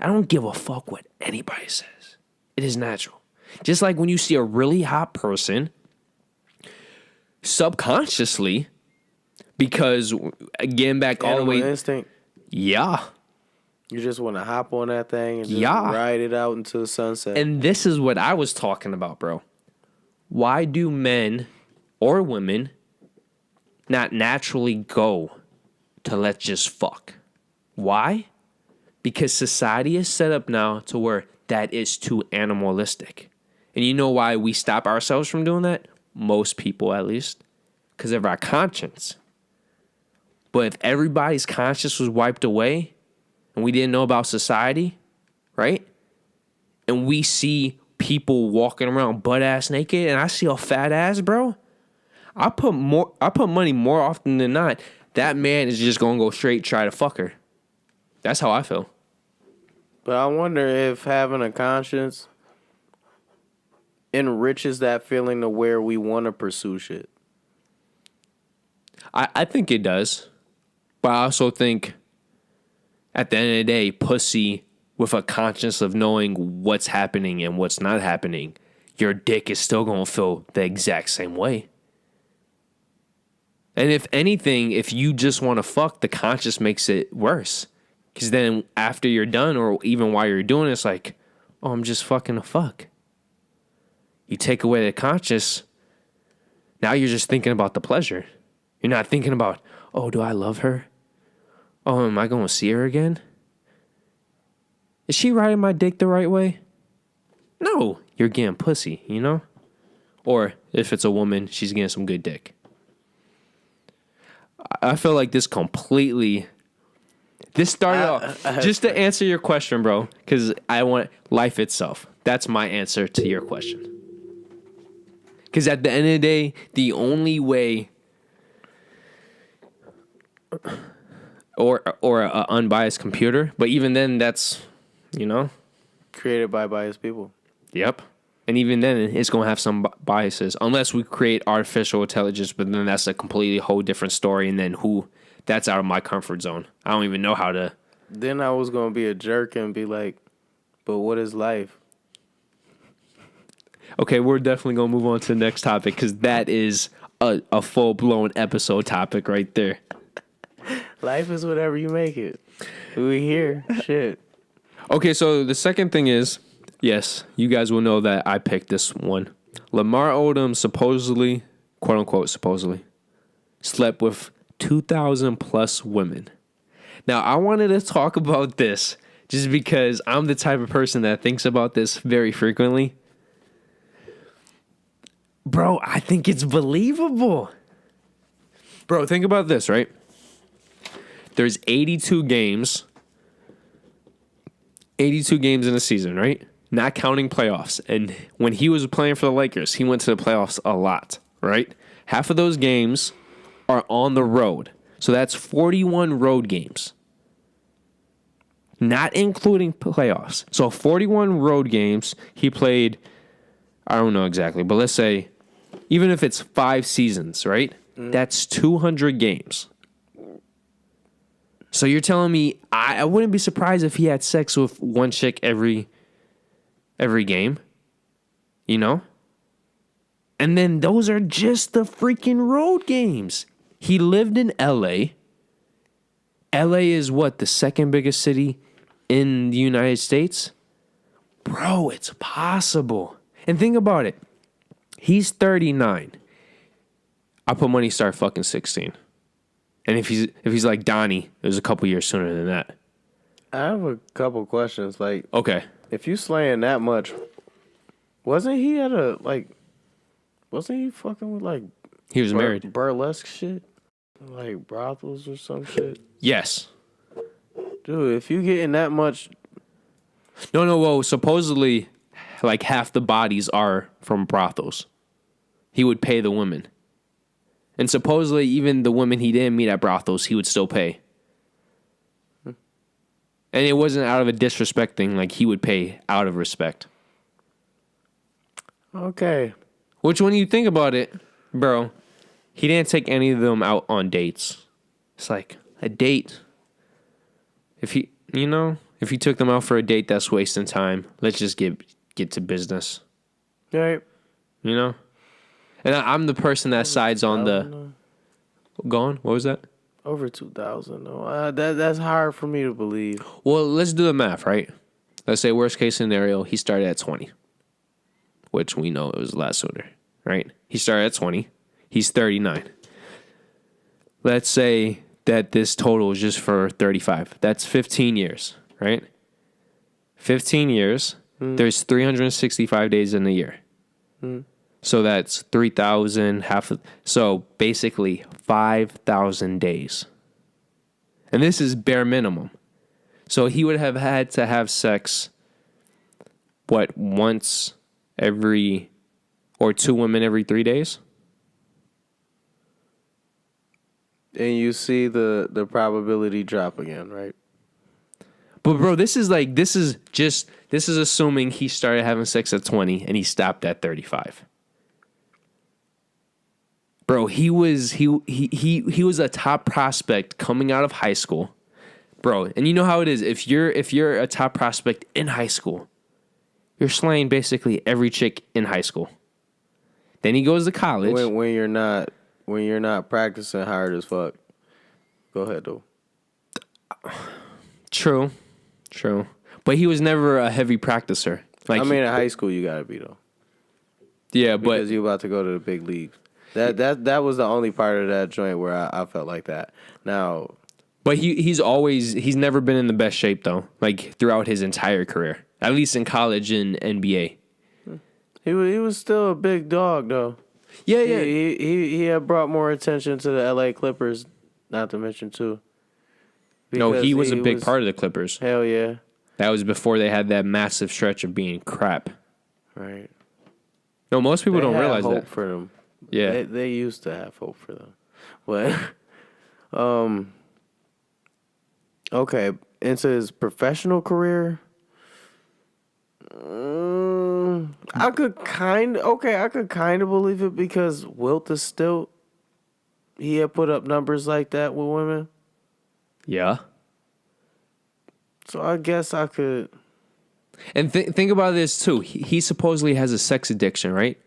I don't give a fuck what anybody says. It is natural. Just like when you see a really hot person, subconsciously, because getting back all the Animal way, instinct. yeah. You just want to hop on that thing and just Yeah. ride it out into the sunset. And this is what I was talking about, bro. Why do men or women not naturally go to let's just fuck? Why? Because society is set up now to where that is too animalistic. And you know why we stop ourselves from doing that? Most people, at least. Because of our conscience. But if everybody's conscience was wiped away and we didn't know about society, right? And we see people walking around butt ass naked and I see a fat ass, bro. I put money more often than not. That man is just gonna go straight try to fuck her. That's how I feel. But I wonder if having a conscience enriches that feeling to where we want to pursue shit. I think it does. But I also think at the end of the day, pussy with a conscience of knowing what's happening and what's not happening, your dick is still going to feel the exact same way. And if anything, if you just want to fuck, the conscience makes it worse. Because then after you're done or even while you're doing it, it's like, oh, I'm just fucking a fuck. You take away the conscience, now you're just thinking about the pleasure. You're not thinking about, oh, do I love her? Oh, am I going to see her again? Is she riding my dick the right way? No, you're getting pussy, you know? Or if it's a woman, she's getting some good dick. I feel like this started off, just to answer your question, bro, because I want life itself. That's my answer to your question. Because at the end of the day, the only way or a unbiased computer. But even then, that's, Created by biased people. yep. And even then, it's going to have some biases, unless we create artificial intelligence. But then that's a completely whole different story. And then that's out of my comfort zone. I don't even know how to. Then I was going to be a jerk and be like, but what is life? Okay, we're definitely going to move on to the next topic, because that is a full-blown episode topic right there. Life is whatever you make it. We here. Shit. Okay, so the second thing is, yes, you guys will know that I picked this one. Lamar Odom supposedly, quote-unquote supposedly, slept with 2,000 plus women. Now, I wanted to talk about this just because I'm the type of person that thinks about this very frequently. Bro, I think it's believable. Bro, think about this, right? There's 82 games. 82 games in a season, right? Not counting playoffs. And when he was playing for the Lakers, he went to the playoffs a lot, right? Half of those games are on the road. So that's 41 road games. Not including playoffs. So 41 road games, he played, I don't know exactly, but let's say, even if it's 5 seasons, right? That's 200 games. So you're telling me I wouldn't be surprised if he had sex with one chick every game, And then those are just the freaking road games. He lived in LA. LA is what, the second biggest city in the United States? Bro, it's possible. And think about it. He's 39. I put money start fucking 16. And if he's like Donnie, it was a couple years sooner than that. I have a couple questions. Like, Okay. if you slaying that much, wasn't he fucking with like He was married. burlesque shit? Like brothels or some shit? Yes. Dude, if you getting that much, No, well, supposedly like half the bodies are from brothels. He would pay the women. And supposedly even the women he didn't meet at brothels, he would still pay. And it wasn't out of a disrespect thing, like he would pay out of respect. okay. Which, when you think about it, bro, he didn't take any of them out on dates. It's like a date. If he took them out for a date, that's wasting time. Let's just get to business. Right. And I'm the person that sides on the. Go on. What was that? Over 2,000. No, that's hard for me to believe. Well, let's do the math, right? Let's say worst case scenario, he started at 20, which we know it was a lot sooner, right? He started at 20. He's 39. Let's say that this total is just for 35. That's 15 years, right? 15 years. There's 365 days in a year. So that's 3,000, so basically 5,000 days. And this is bare minimum. So he would have had to have sex, once every, or 2 women every 3 days? And you see the probability drop again, right? But bro, this is assuming he started having sex at 20 and he stopped at 35. Bro, he was a top prospect coming out of high school. Bro, and you know how it is. If you're a top prospect in high school, you're slaying basically every chick in high school. Then he goes to college. When you're not practicing hard as fuck. Go ahead though. True. But he was never a heavy practicer. Like, in high school you gotta be though. Yeah, because you about to go to the big leagues. That was the only part of that joint where I felt like that. Now, but he's never been in the best shape though. Like throughout his entire career, at least in college and NBA. He was still a big dog though. Yeah. He had brought more attention to the LA Clippers, not to mention too. No, he was a big part of the Clippers. Hell yeah. That was before they had that massive stretch of being crap. Right. No, most people don't realize hope that. for them. Yeah. They used to have hope for them. But Okay, into his professional career, I could kind of believe it because Wilt is still he had put up numbers like that with women, Yeah. so I guess I could. And think about this too. He supposedly has a sex addiction, right?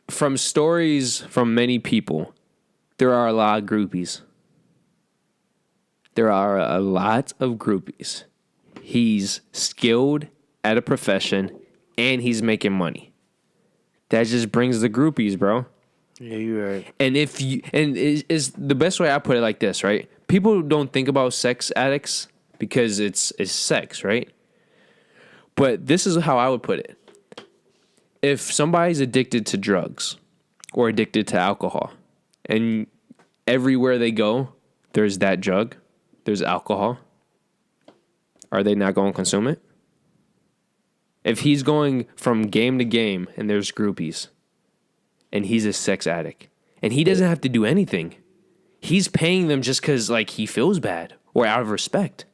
From stories from many people, there are a lot of groupies. There are a lot of groupies. He's skilled at a profession and he's making money. That just brings the groupies, bro. Yeah, you're right. And if you and is the best way I put it like this, right? People don't think about sex addicts because it's sex, right? But this is how I would put it. If somebody's addicted to drugs or addicted to alcohol, and everywhere they go, there's that drug, there's alcohol, are they not going to consume it? If he's going from game to game and there's groupies, and he's a sex addict, and he doesn't have to do anything, he's paying them just because like he feels bad or out of respect.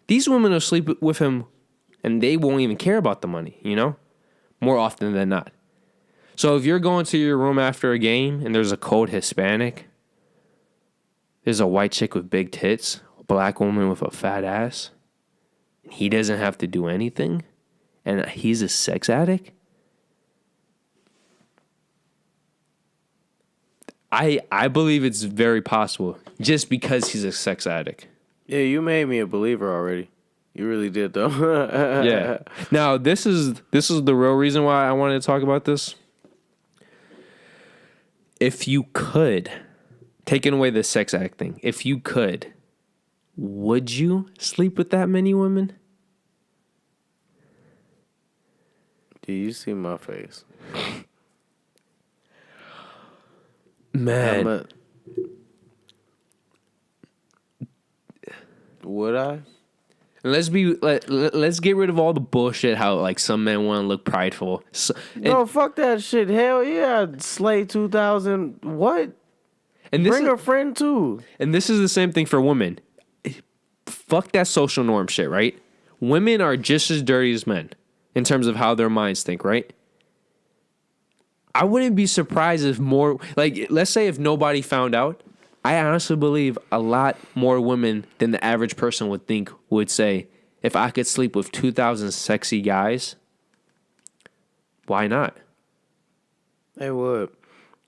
These women will sleep with him, and they won't even care about the money, you know, more often than not. So if you're going to your room after a game and there's a cold Hispanic, there's a white chick with big tits, a black woman with a fat ass, and he doesn't have to do anything, and he's a sex addict, I believe it's very possible just because he's a sex addict. Yeah, you made me a believer already. You really did, though. Yeah. Now this is the real reason why I wanted to talk about this. If you could, taking away the sex addict thing, if you could, would you sleep with that many women? Do you see my face? Man. Would I? Let's get rid of all the bullshit. How like some men want to look prideful. No, fuck that shit. Hell yeah, Slay 2000. What? And Bring a friend too. And this is the same thing for women. Fuck that social norm shit, right? Women are just as dirty as men in terms of how their minds think, right? I wouldn't be surprised if more, like, let's say if nobody found out, I honestly believe a lot more women than the average person would think would say, if I could sleep with 2,000 sexy guys, why not? They would.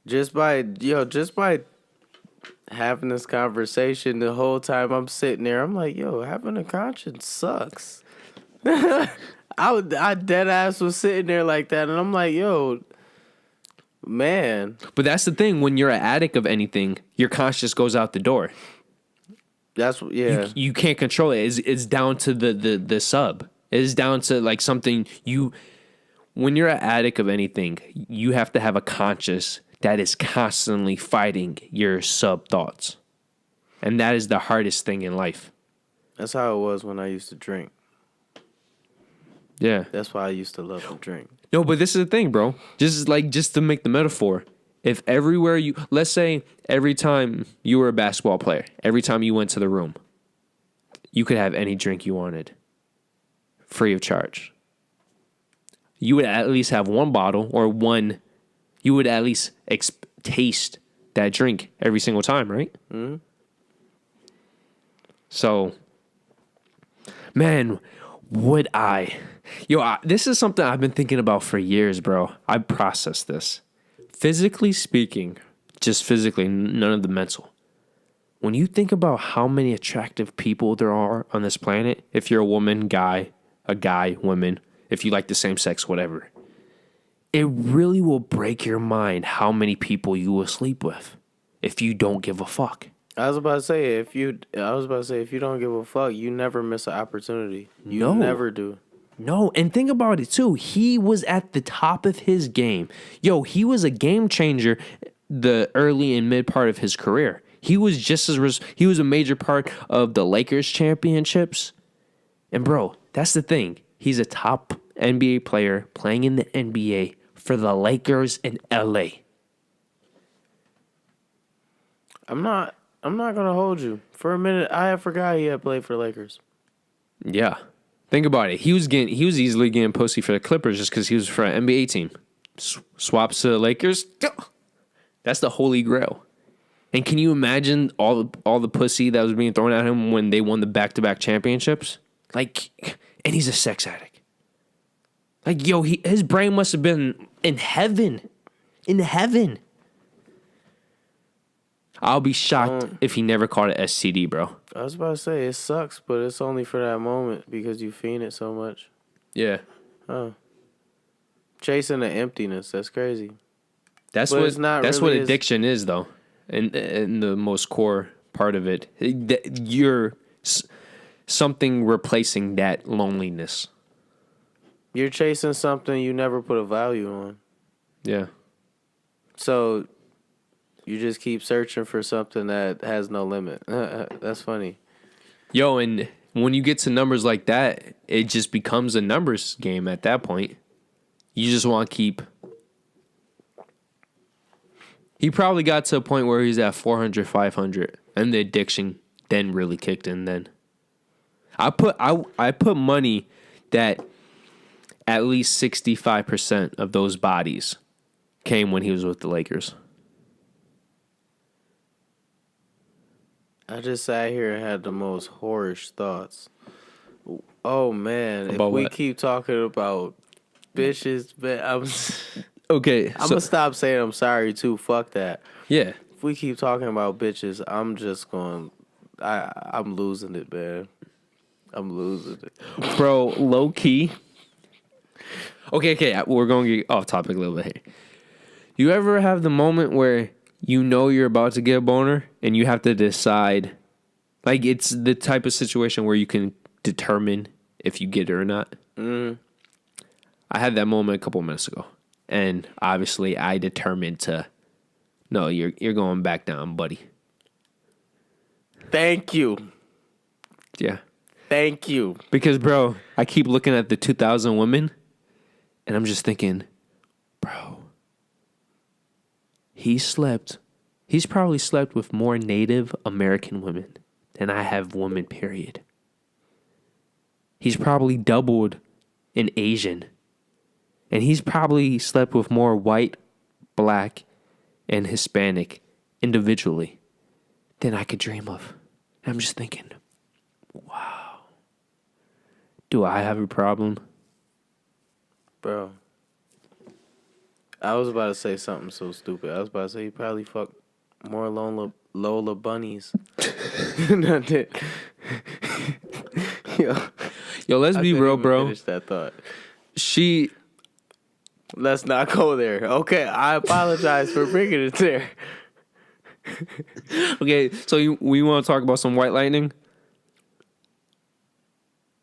Just by having this conversation the whole time I'm sitting there, I'm like, yo, having a conscience sucks. I dead ass was sitting there like that, and I'm like, yo, man. But that's the thing. When you're an addict of anything, your conscience goes out the door. That's yeah. You can't control it. It's down to the sub. It's down to like something you. When you're an addict of anything, you have to have a conscience that is constantly fighting your sub thoughts, and that is the hardest thing in life. That's how it was when I used to drink. Yeah, that's why I used to love to drink. No, but this is the thing, bro. Just to make the metaphor, if everywhere you, let's say every time you were a basketball player, every time you went to the room, you could have any drink you wanted, free of charge. You would at least have one bottle or one. You would at least taste that drink every single time, right? Mm-hmm. So, man, would I? This is something I've been thinking about for years, bro. I processed this. Physically speaking, just physically, none of the mental. When you think about how many attractive people there are on this planet, if you're a woman, guy, woman, if you like the same sex, whatever, it really will break your mind how many people you will sleep with if you don't give a fuck. I was about to say if you don't give a fuck, you never miss an opportunity. You never do. No, and think about it too. He was at the top of his game. He was a game changer the early and mid part of his career. He was he was a major part of the Lakers championships. And bro, that's the thing. He's a top NBA player playing in the NBA for the Lakers in LA. I'm not I'm not gonna hold you. For a minute, I forgot he had played for the Lakers. Yeah. Think about it. He was easily getting pussy for the Clippers just because he was for an NBA team. Swaps to the Lakers. That's the holy grail. And can you imagine all the pussy that was being thrown at him when they won the back-to-back championships? Like, and he's a sex addict. Like, yo, his brain must have been in heaven. In heaven. I'll be shocked if he never caught an STD, bro. I was about to say, it sucks, but it's only for that moment because you fiend it so much. Yeah. Oh. Chasing the emptiness. That's crazy. That's But what it's not that's really what addiction is, though. And the most core part of it. You're something replacing that loneliness. You're chasing something you never put a value on. Yeah. So you just keep searching for something that has no limit. That's funny. Yo, and when you get to numbers like that, it just becomes a numbers game at that point. You just want to keep. He probably got to a point where he's at 400, 500, and the addiction then really kicked in. Then I put money that at least 65% of those bodies came when he was with the Lakers. I just sat here and had the most whorish thoughts. Oh man, About if we what? keep talking about bitches, Okay, I'm gonna stop saying I'm sorry too. Fuck that. yeah. If we keep talking about bitches, I'm just going. I'm losing it, man. I'm losing it. Bro, low key. Okay, we're going to get off topic a little bit here. You ever have the moment where you know you're about to get a boner and you have to decide, like it's the type of situation where you can determine if you get it or not? Mm. I had that moment a couple minutes ago, and obviously I determined to, no, you're going back down, buddy. Thank you. Yeah. Thank you. Because, bro, I keep looking at the 2,000 women, and I'm just thinking, bro, he's probably slept with more Native American women than I have women, period. He's probably doubled in Asian. And he's probably slept with more white, black, and Hispanic individually than I could dream of. And I'm just thinking, wow. Do I have a problem? Bro. I was about to say something so stupid. I was about to say you probably fucked more Lola bunnies. Nothing. Yo, let's be real, bro. Finish that thought. Let's not go there. Okay, I apologize for bringing it there. Okay, so we want to talk about some white lightning?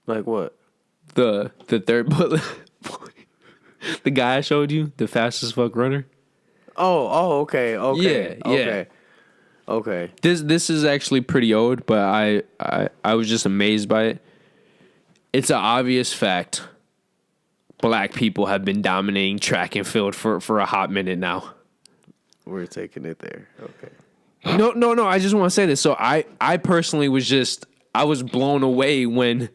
Like what? The third bullet. The guy I showed you, the fastest fuck runner. Okay. Yeah. Okay. This is actually pretty old, but I was just amazed by it. It's an obvious fact. Black people have been dominating track and field for a hot minute now. We're taking it there. Okay. No. I just want to say this. So I personally I was blown away when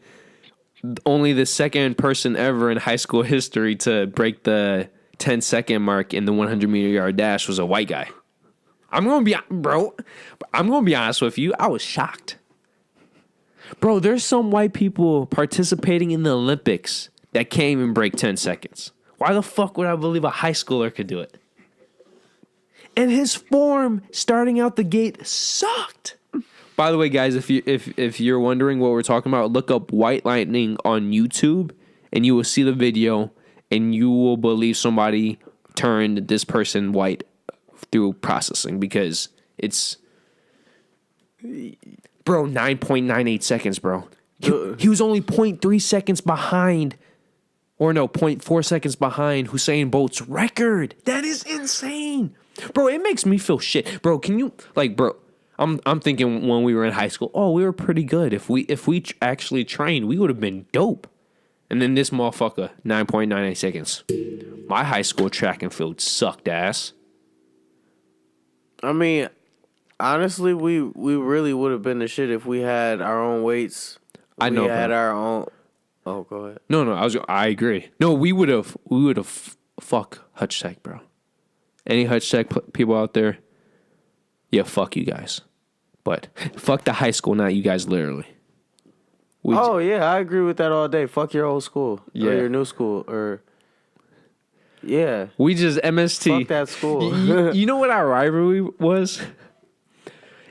only the second person ever in high school history to break the 10-second mark in the 100-meter yard dash was a white guy. I'm going to be honest with you. I was shocked. Bro, there's some white people participating in the Olympics that can't even break 10 seconds. Why the fuck would I believe a high schooler could do it? And his form starting out the gate sucked. By the way, guys, if you're wondering what we're talking about, look up White Lightning on YouTube, and you will see the video, and you will believe somebody turned this person white through processing because it's, bro, 9.98 seconds, bro. He was only 0.3 seconds behind, or no, 0.4 seconds behind Usain Bolt's record. That is insane. Bro, it makes me feel shit. Bro, can you, like, bro, I'm thinking when we were in high school, we were pretty good. If we actually trained, we would have been dope. And then this motherfucker, 9.98 seconds. My high school track and field sucked ass. I mean, Honestly, we really would have been the shit if we had our own weights. I know, We had bro. our own. Oh, go ahead. No, I agree. No, we would have fuck Hutch Tech, bro. Any Hutch Tech people out there? Yeah, fuck you guys. But fuck the high school, not you guys, literally. Yeah, I agree with that all day. Fuck your old school Yeah. or your new school or. Yeah. We just MST. Fuck that school. You know what our rivalry was?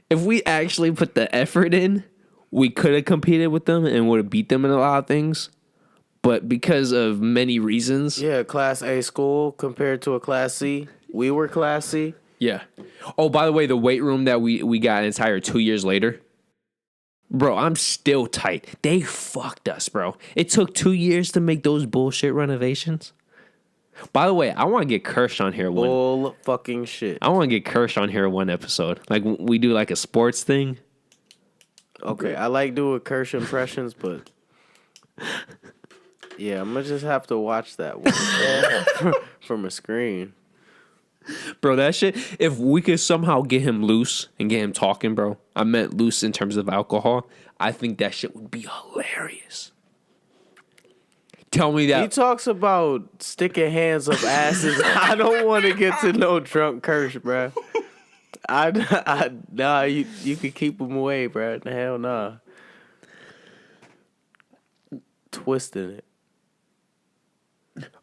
If we actually put the effort in, we could have competed with them and would have beat them in a lot of things. But because of many reasons. Yeah, Class A school compared to a Class C. We were Class C. Yeah. Oh, by the way, the weight room that we got an entire 2 years later. Bro, I'm still tight. They fucked us, bro. It took 2 years to make those bullshit renovations. By the way, I want to get Kirsch on here one. Bull fucking shit. I want to get Kirsch on here one episode. Like we do like a sports thing. Okay, I like doing Kirsch impressions, but yeah, I'm gonna just have to watch that one from a screen. Bro, that shit, if we could somehow get him loose and get him talking, bro. I meant loose in terms of alcohol. I think that shit would be hilarious. Tell me that. He talks about sticking hands up asses. I don't want to get to know drunk Kirsch, bro. Nah, you could keep him away, bro. Hell nah. Twisting it.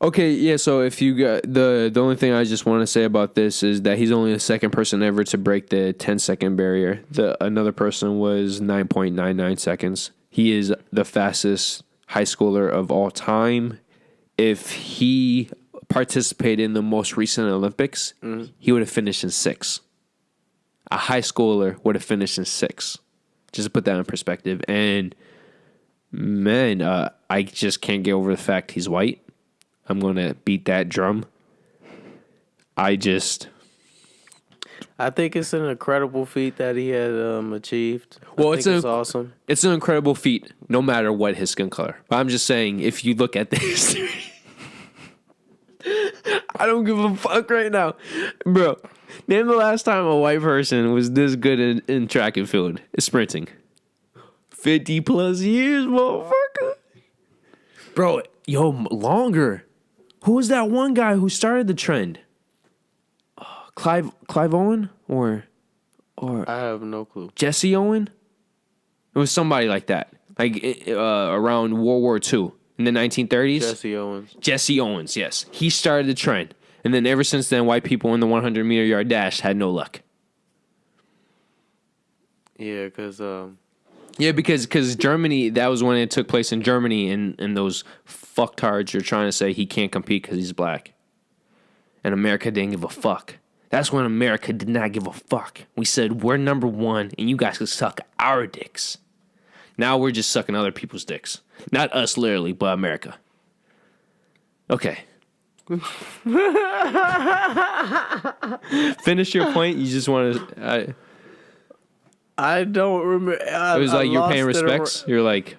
Okay, yeah, so if you got the only thing I just want to say about this is that he's only the second person ever to break the 10-second barrier. Another person was 9.99 seconds. He is the fastest high schooler of all time. If he participated in the most recent Olympics, he would have finished in 6th. A high schooler would have finished in 6th. Just to put that in perspective. And man, I just can't get over the fact he's white. I'm going to beat that drum. I think it's an incredible feat that he had achieved. Well, it's awesome. It's an incredible feat, no matter what his skin color. But I'm just saying, if you look at the history, I don't give a fuck right now, bro. Name the last time a white person was this good in track and field, sprinting. 50 plus years, motherfucker. Bro, yo, longer. Who was that one guy who started the trend? Clive Owen or I have no clue. Jesse Owen? It was somebody like that, like around World War II in the 1930s. Jesse Owens. Jesse Owens, yes, he started the trend, and then ever since then, white people in the 100-meter yard dash had no luck. Yeah, because Yeah, because Germany, that was when it took place in Germany, and those fucktards are trying to say he can't compete because he's black. And America didn't give a fuck. That's when America did not give a fuck. We said, we're number one, and you guys can suck our dicks. Now we're just sucking other people's dicks. Not us, literally, but America. Okay. Finish your point. You just want to... I don't remember. It was like you're paying respects. You're like,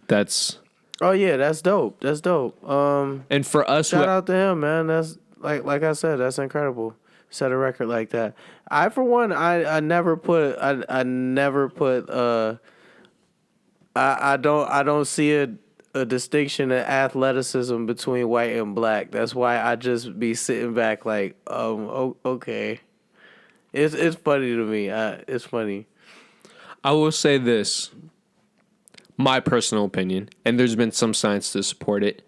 that's... Oh yeah, that's dope. That's dope. And for us, shout out to him, man. That's like I said, that's incredible. Set a record like that. I for one, I never put I don't see a distinction in athleticism between white and black. That's why I just be sitting back like, okay. It's funny to me. It's funny. I will say this, my personal opinion, and there's been some science to support it.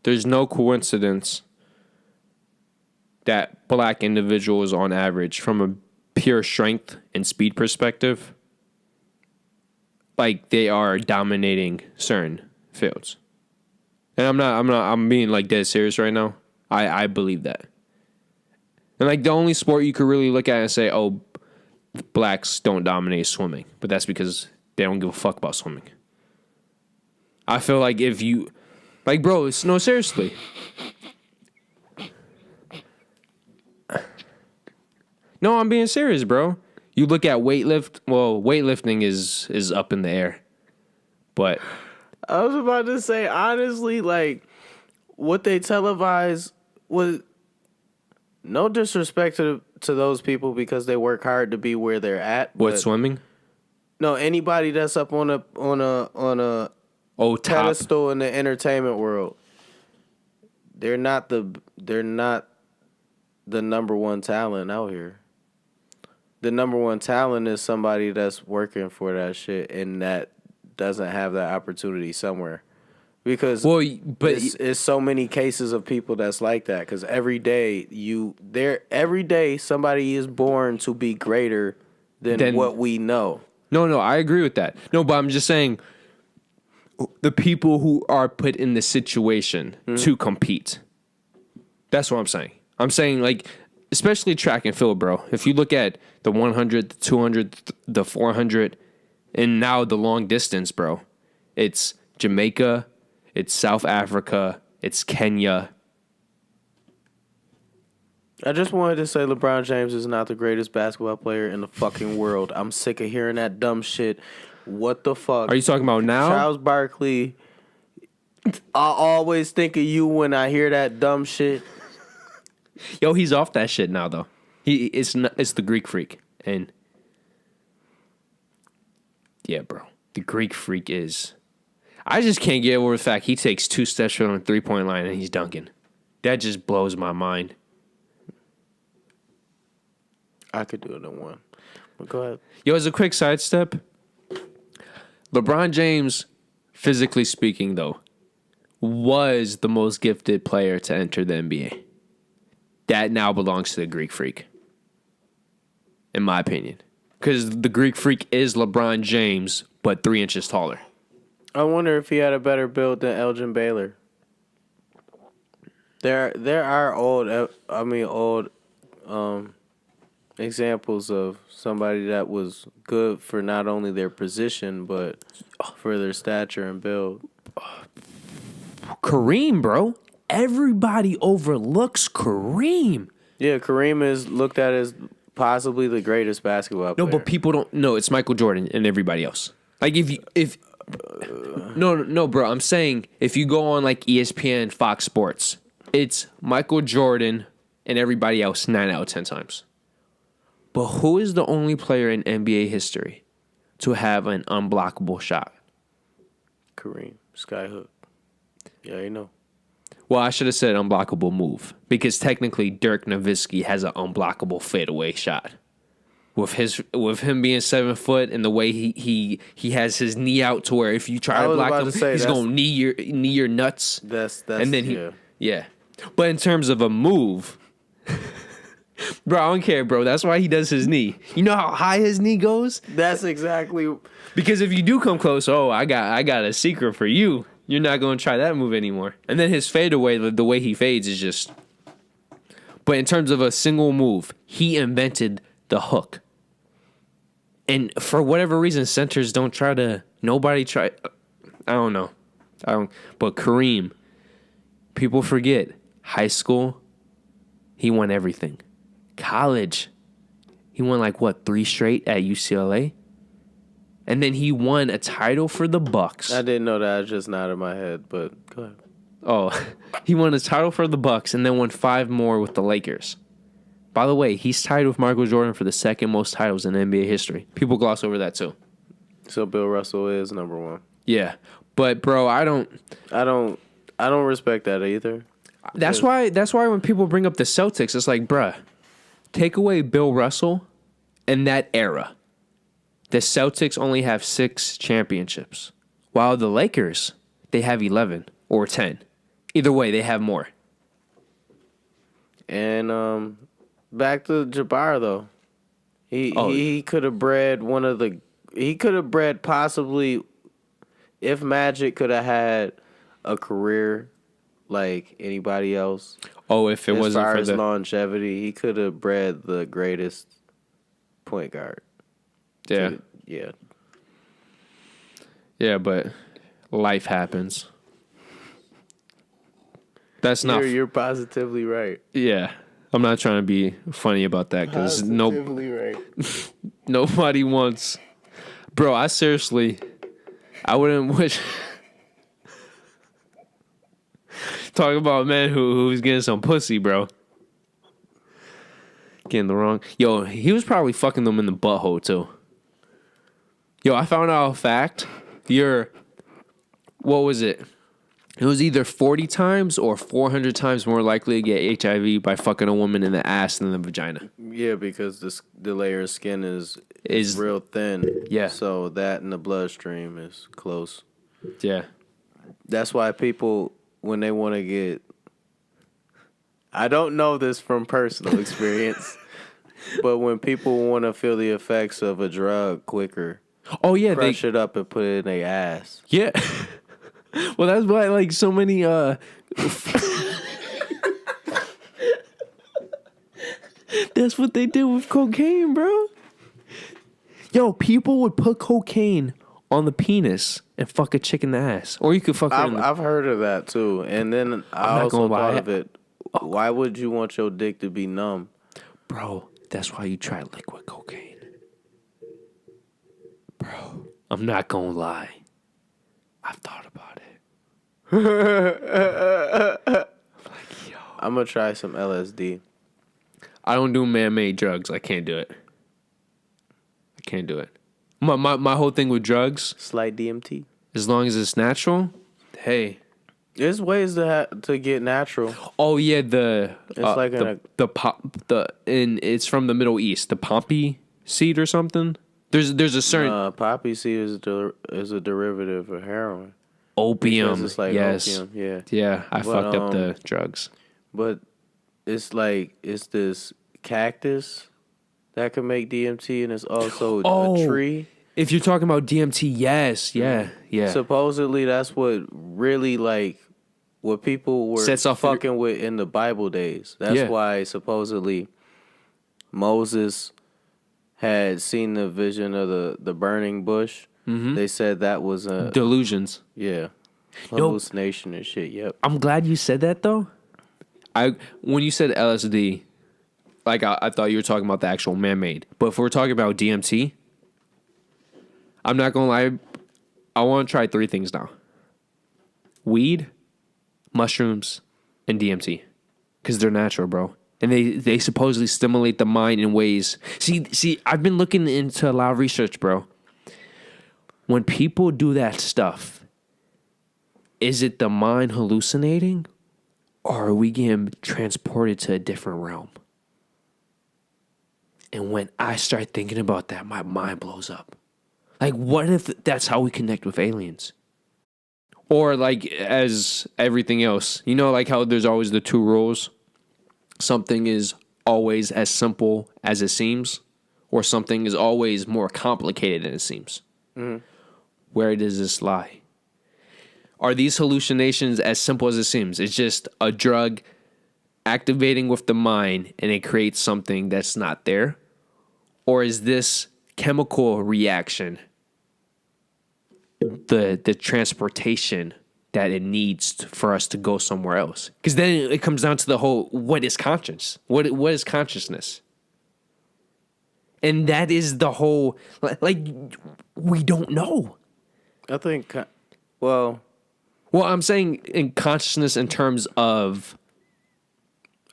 There's no coincidence that black individuals on average, from a pure strength and speed perspective, like they are dominating certain fields. And I'm being like dead serious right now. I believe that. And like the only sport you could really look at and say, oh, blacks don't dominate swimming, but that's because they don't give a fuck about swimming. I feel like if you, like, bro, no, seriously. No, I'm being serious, bro. You look at weightlifting is up in the air. But I was about to say, honestly, like, what they televise was no disrespect to those people because they work hard to be where they're at. What, swimming? No, anybody that's up on a Oh, top. pedestal in the entertainment world, they're not the number one talent out here. The number one talent is somebody that's working for that shit and that doesn't have that opportunity somewhere. Because it's so many cases of people that's like that. Because every day somebody is born to be greater than what we know. No, I agree with that. No, but I'm just saying the people who are put in the situation to compete. That's what I'm saying. I'm saying, like, especially track and field, bro. If you look at the 100, the 200, the 400, and now the long distance, bro, it's Jamaica, it's South Africa, it's Kenya. I just wanted to say LeBron James is not the greatest basketball player in the fucking world. I'm sick of hearing that dumb shit. What the fuck? Are you talking about now? Charles Barkley. I always think of you when I hear that dumb shit. Yo, he's off that shit now, though. It's the Greek Freak. And yeah, bro. The Greek Freak is... I just can't get over the fact he takes 2 steps from the three-point line and he's dunking. That just blows my mind. I could do it in one. But go ahead. Yo, as a quick sidestep, LeBron James, physically speaking, though, was the most gifted player to enter the NBA. That now belongs to the Greek Freak, in my opinion. Because the Greek Freak is LeBron James, but 3 inches taller. I wonder if he had a better build than Elgin Baylor. There are old examples of somebody that was good for not only their position but for their stature and build. Kareem, bro. Everybody overlooks Kareem. Yeah, Kareem is looked at as possibly the greatest basketball player. No, but people don't know it's Michael Jordan and everybody else. Like no, bro. I'm saying if you go on like ESPN, Fox Sports, it's Michael Jordan and everybody else 9 out of 10 times. But who is the only player in NBA history to have an unblockable shot? Kareem, Skyhook. Yeah, you know. Well, I should have said unblockable move because technically Dirk Nowitzki has an unblockable fadeaway shot. With him being 7 foot and the way he has his knee out to where if you try to block him, he's gonna knee your nuts. That's and then yeah. But in terms of a move, bro, I don't care, bro. That's why he does his knee. You know how high his knee goes? That's exactly because if you do come close, I got a secret for you. You're not gonna try that move anymore. And then his fadeaway, the way he fades is just. But in terms of a single move, he invented the hook. And for whatever reason, centers don't try to. Nobody try. I don't know. But Kareem, people forget. High school, he won everything. College, he won 3 straight at UCLA. And then he won a title for the Bucks. I didn't know that. I just nodded my head, but go ahead. Oh, he won a title for the Bucks and then won 5 more with the Lakers. By the way, he's tied with Michael Jordan for the second most titles in NBA history. People gloss over that too. So Bill Russell is number 1. Yeah, but bro, I don't respect that either. That's why when people bring up the Celtics, it's like, bruh, take away Bill Russell and that era. The Celtics only have 6 championships, while the Lakers, they have 11 or 10. Either way, they have more. And back to Jabbar though, he could have bred possibly if Magic could have had a career like anybody else. Oh, if it wasn't for his longevity, he could have bred the greatest point guard. Yeah. Yeah, but life happens. That's not. You're positively right. Yeah, I'm not trying to be funny about that because right. Nobody wants. Bro, I wouldn't wish. Talk about a man who's getting some pussy, bro. Getting the wrong. Yo, he was probably fucking them in the butthole too. Yo, I found out a fact. What was it? It was either 40 times or 400 times more likely to get HIV by fucking a woman in the ass than the vagina. Yeah, because the layer of skin is real thin. Yeah. So that in the bloodstream is close. Yeah. That's why people, when they want to get... I don't know this from personal experience, but when people want to feel the effects of a drug quicker, Oh, yeah. crush it up and put it in their ass. Yeah. Well, that's why, like, so many, That's what they did with cocaine, bro. Yo, people would put cocaine on the penis and fuck a chick in the ass. Or you could fuck her in the... I've heard of that, too. And then I also thought of it. Why would you want your dick to be numb? Bro, that's why you try liquid cocaine. Bro, I'm not gonna lie. I've thought about it. I'm going to try some LSD. I don't do man-made drugs. I can't do it. My whole thing with drugs, Slight DMT. as long as it's natural, hey. There's ways to get natural. Oh yeah, it's from the Middle East, the poppy seed or something. There's a certain Poppy seed is a derivative of heroin. Opium. Because it's like opium, yeah. Yeah, I fucked up the drugs. But it's this cactus that can make DMT, and it's also a tree. If you're talking about DMT, yes, yeah. Supposedly, that's what really what people were sets off fucking with in the Bible days. That's why supposedly Moses had seen the vision of the burning bush. Mm-hmm. They said that was a delusions. Yeah, hallucination and shit. Yep. I'm glad you said that though. When you said LSD, I thought you were talking about the actual man-made. But if we're talking about DMT, I'm not gonna lie. I want to try 3 things now: weed, mushrooms, and DMT, because they're natural, bro. And they supposedly stimulate the mind in ways. See, I've been looking into a lot of research, bro. When people do that stuff, is it the mind hallucinating, or are we getting transported to a different realm? And when I start thinking about that, my mind blows up. Like, what if that's how we connect with aliens? Or as everything else, how there's always the 2 rules. Something is always as simple as it seems, or something is always more complicated than it seems. Mm-hmm. Where does this lie? Are these hallucinations as simple as it seems? It's just a drug activating with the mind and it creates something that's not there? Or is this chemical reaction the transportation that it needs for us to go somewhere else? Because then it comes down to the whole, what is conscience? What is consciousness? And that is the whole, we don't know. I think, well, I'm saying in consciousness in terms of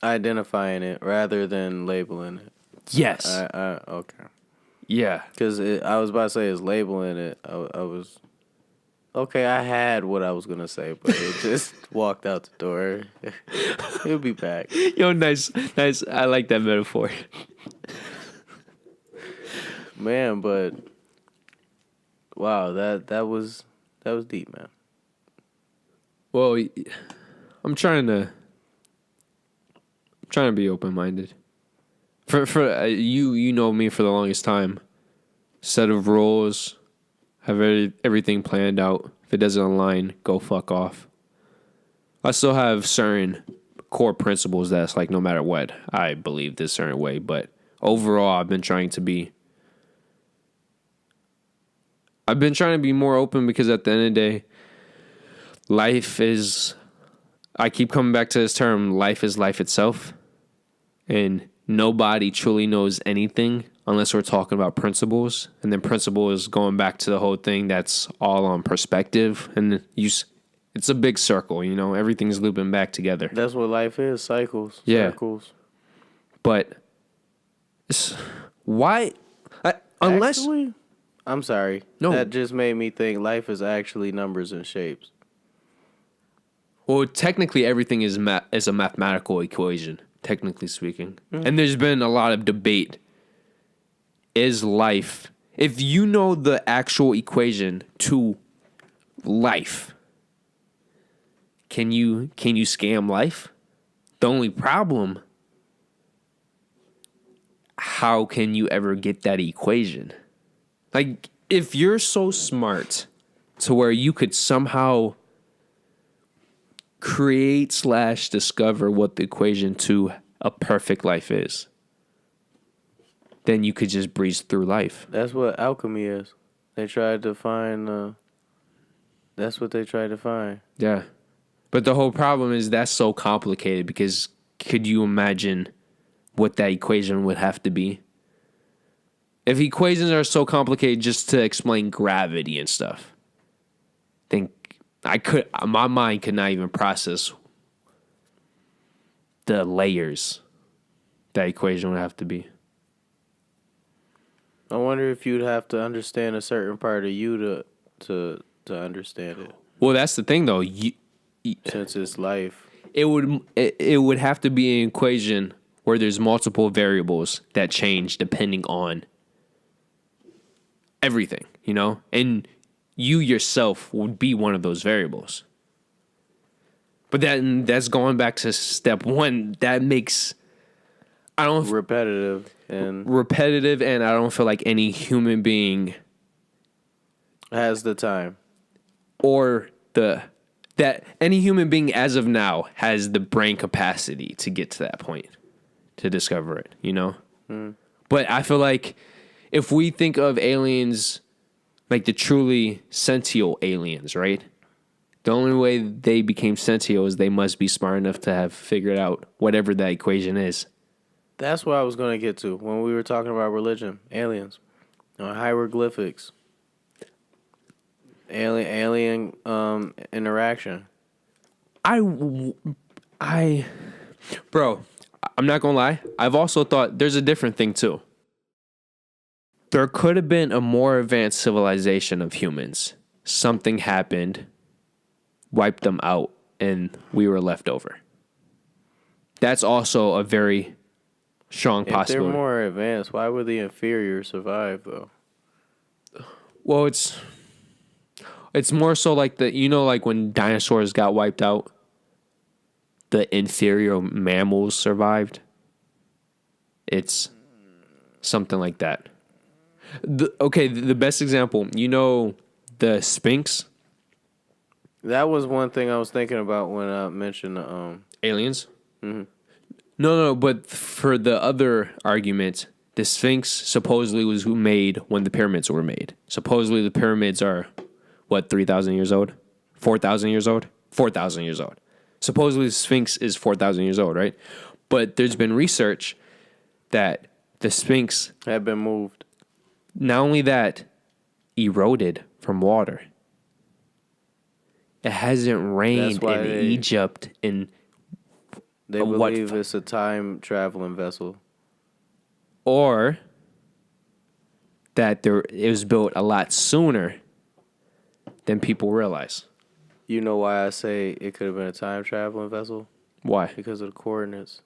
identifying it rather than labeling it. Yes. Okay. Yeah. Because I was about to say is labeling it. I was... Okay, I had what I was going to say, but it just walked out the door. He'll be back. Yo, nice. I like that metaphor. Man, but... Wow, that was deep, man. Well, I'm trying to be open-minded. For you know me for the longest time. Set of rules, have everything planned out. If it doesn't align, go fuck off. I still have certain core principles that's no matter what, I believe this certain way. But overall, I've been trying to be more open, because at the end of the day, life is... I keep coming back to this term, life is life itself. And nobody truly knows anything unless we're talking about principles. And then principle is going back to the whole thing that's all on perspective. And it's a big circle, everything's looping back together. That's what life is, cycles, yeah. circles. But Why? Unless Actually, I'm sorry. No. That just made me think life is actually numbers and shapes. well, technically everything is a mathematical equation, technically speaking. And there's been a lot of debate. Is life, if you know the actual equation to life, can you scam life? The only problem, how can you ever get that equation? Like, if you're so smart to where you could somehow create / discover what the equation to a perfect life is, then you could just breeze through life. That's what alchemy is. They tried to find. That's what they tried to find. Yeah. But the whole problem is that's so complicated because could you imagine what that equation would have to be? If equations are so complicated just to explain gravity and stuff, then my mind could not even process the layers that equation would have to be. I wonder if you'd have to understand a certain part of you to understand it. Well, that's the thing, though. Since it's life, It would have to be an equation where there's multiple variables that change depending on everything, and you yourself would be one of those variables. But that's going back to step one. That makes repetitive, and I don't feel like any human being has the time or that any human being as of now has the brain capacity to get to that point to discover it, But I feel like if we think of aliens like the truly sentient aliens, right? The only way they became sentient is they must be smart enough to have figured out whatever that equation is. That's what I was going to get to when we were talking about religion, aliens, hieroglyphics, alien interaction. Bro, I'm not gonna lie. I've also thought there's a different thing too. There could have been a more advanced civilization of humans. Something happened, wiped them out, and we were left over. That's also a very strong possibility. If they're more advanced, why would the inferior survive, though? Well, it's more so like like when dinosaurs got wiped out, the inferior mammals survived. It's something like that. The best example, the Sphinx? That was one thing I was thinking about when I mentioned Aliens? Mm-hmm. No, but for the other argument, the Sphinx supposedly was made when the pyramids were made. Supposedly the pyramids are, 3,000 years old? 4,000 years old? 4,000 years old. Supposedly the Sphinx is 4,000 years old, right? But there's been research that the Sphinx had been moved. Not only that, eroded from water. It hasn't rained in Egypt in They believe it's a time traveling vessel. Or that it was built a lot sooner than people realize. You know why I say it could have been a time traveling vessel? Why? Because of the coordinates.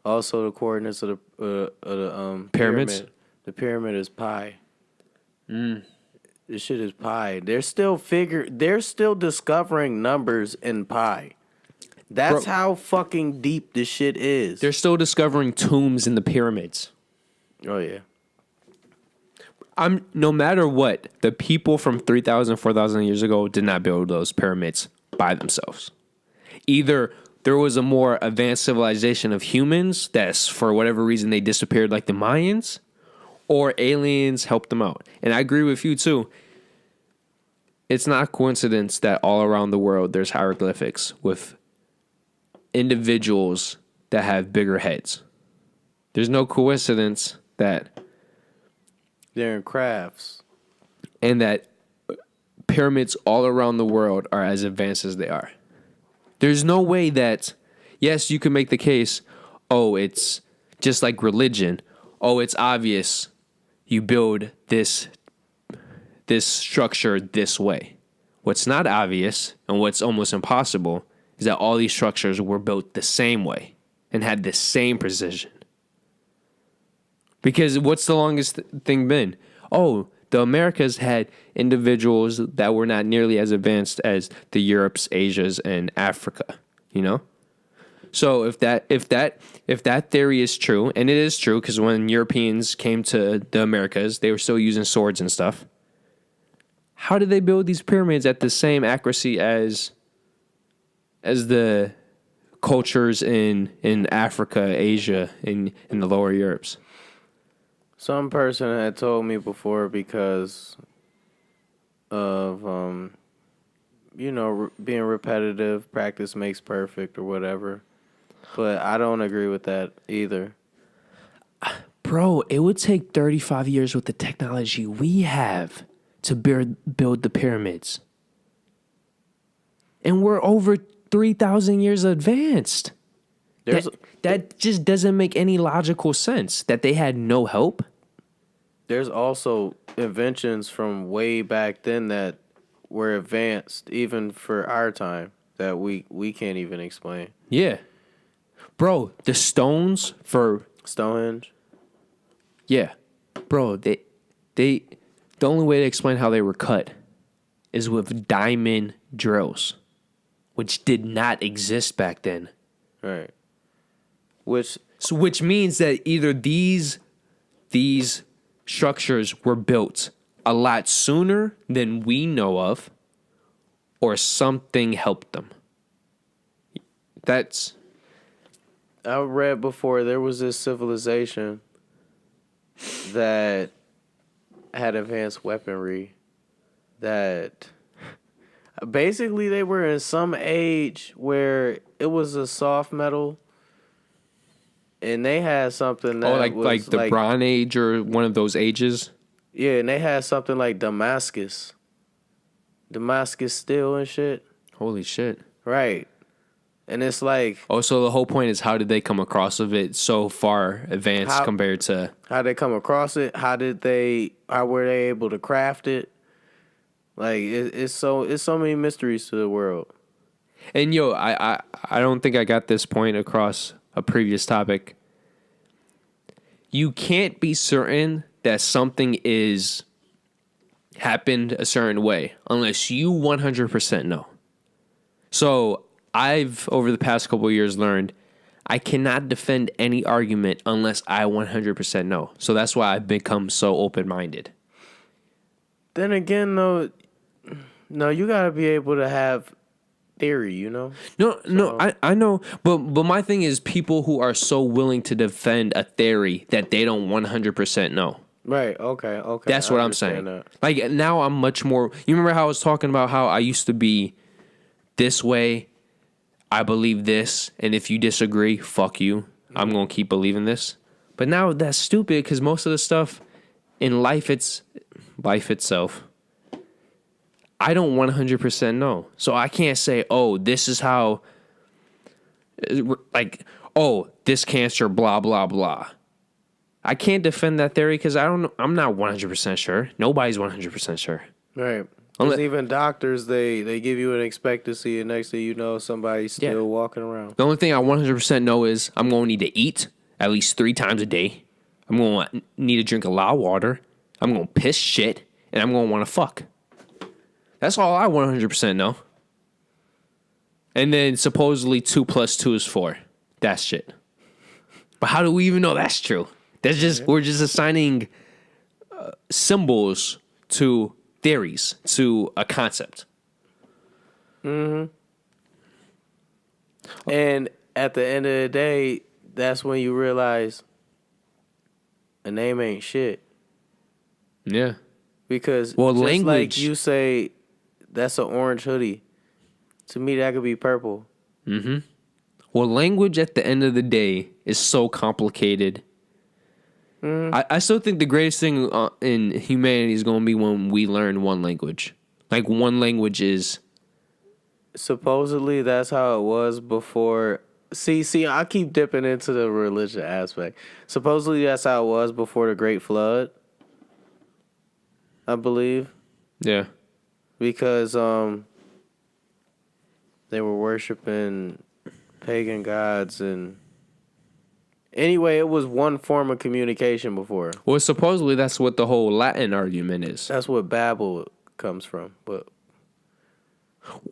Also, the coordinates of the pyramids. Pyramid. The pyramid is pi. This shit is pi. They're still discovering numbers in pi. That's how fucking deep this shit is. They're still discovering tombs in the pyramids. Oh yeah. No matter what, the people from 3,000, 4,000 years ago did not build those pyramids by themselves. Either there was a more advanced civilization of humans that's for whatever reason they disappeared like the Mayans, or aliens helped them out. And I agree with you too. It's not a coincidence that all around the world there's hieroglyphics with individuals that have bigger heads. There's no coincidence that they're in crafts. And that pyramids all around the world are as advanced as they are. There's no way that, yes, you can make the case, it's just like religion. oh, it's obvious you build this structure this way. What's not obvious and what's almost impossible is that all these structures were built the same way and had the same precision. Because what's the longest thing been? Oh, the Americas had individuals that were not nearly as advanced as the Europes, Asias, and Africa, you know? So if that theory is true, and it is true because when Europeans came to the Americas, they were still using swords and stuff. How did they build these pyramids at the same accuracy as the cultures in Africa, Asia, in the lower Europes? Some person had told me before because of being repetitive, practice makes perfect or whatever. But I don't agree with that either. Bro, it would take 35 years with the technology we have to build the pyramids. And we're over 3,000 years advanced. That just doesn't make any logical sense that they had no help. There's also inventions from way back then that were advanced even for our time that we can't even explain. Yeah. Bro, the stones for Stonehenge? Yeah. Bro, they the only way to explain how they were cut is with diamond drills, which did not exist back then. Right. Which means that either these structures were built a lot sooner than we know of, or something helped them. I read before there was this civilization that had advanced weaponry that basically they were in some age where it was a soft metal and they had something that was like the Bronze Age or one of those ages. Yeah, and they had something like Damascus steel and shit. Holy shit. Right. And it's like... Oh, so the whole point is how did they come across of it so far advanced compared to... How they come across it? How were they able to craft it? Like, it's so many mysteries to the world. And yo, I don't think I got this point across a previous topic. You can't be certain that something is happened a certain way unless you 100% know. So I've, over the past couple of years, learned I cannot defend any argument unless I 100% know. So that's why I've become so open-minded. Then again, though, no, you got to be able to have theory, you know? No, I know. But my thing is people who are so willing to defend a theory that they don't 100% know. Right, okay. That's what I'm saying. That. Like, now I'm much more... You remember how I was talking about how I used to be this way... I believe this, and if you disagree, fuck you. I'm going to keep believing this. But now that's stupid because most of the stuff in life itself, I don't 100% know. So I can't say, oh, this is how, like, oh, this cancer, blah, blah, blah. I can't defend that theory because I'm not 100% sure. Nobody's 100% sure. Right. Because even doctors, they give you an expectancy, and next thing you know, somebody's still walking around. The only thing I 100% know is I'm going to need to eat at least 3 times a day. I'm going to need to drink a lot of water. I'm going to piss shit, and I'm going to want to fuck. That's all I 100% know. And then supposedly 2 + 2 is 4. That's shit. But how do we even know that's true? That's just we're just assigning symbols to theories, to a concept. Mm-hmm. And at the end of the day, that's when you realize a name ain't shit. Yeah. Because language, like you say, that's an orange hoodie. To me, that could be purple. Mm-hmm. Well, language at the end of the day is so complicated. Mm-hmm. I still think the greatest thing in humanity is going to be when we learn one language. Like, one language is... Supposedly, that's how it was before See, I keep dipping into the religion aspect. Supposedly that's how it was before the Great Flood, I believe. Yeah. Because they were worshiping pagan gods, and anyway, it was one form of communication before. Well, supposedly that's what the whole Latin argument is. That's what Babel comes from. But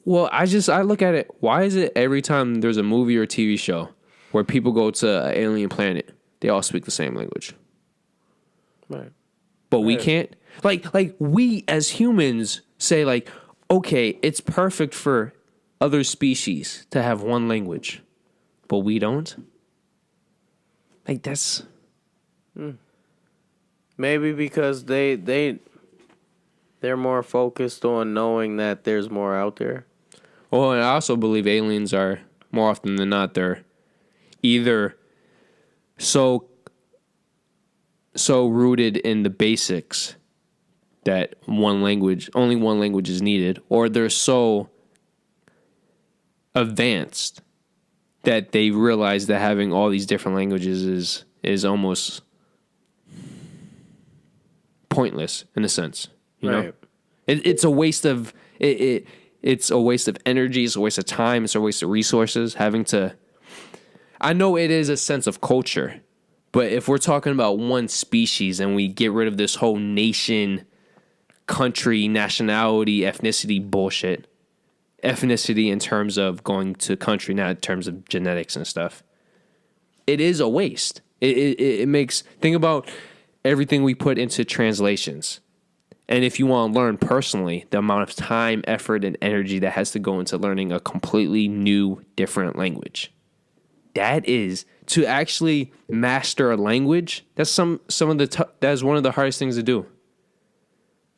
Well, I look at it. Why is it every time there's a movie or TV show where people go to an alien planet, they all speak the same language? right. But we can't. Like we as humans say, like, okay, it's perfect for other species to have one language, but we don't. Like, that's Maybe because they're more focused on knowing that there's more out there. well, and I also believe aliens are more often than not they're either so rooted in the basics that only one language is needed, or they're so advanced that they realize that having all these different languages is almost pointless in a sense. You know, it's a waste of it's a waste of energy. It's a waste of time. It's a waste of resources. Having to, I know it is a sense of culture, but if we're talking about one species and we get rid of this whole nation, country, nationality, ethnicity bullshit. Ethnicity in terms of going to country, not in terms of genetics and stuff. It is a waste. It makes, think about everything we put into translations. And if you want to learn personally, the amount of time, effort, and energy that has to go into learning a completely new, different language. That is, to actually master a language, that's that is one of the hardest things to do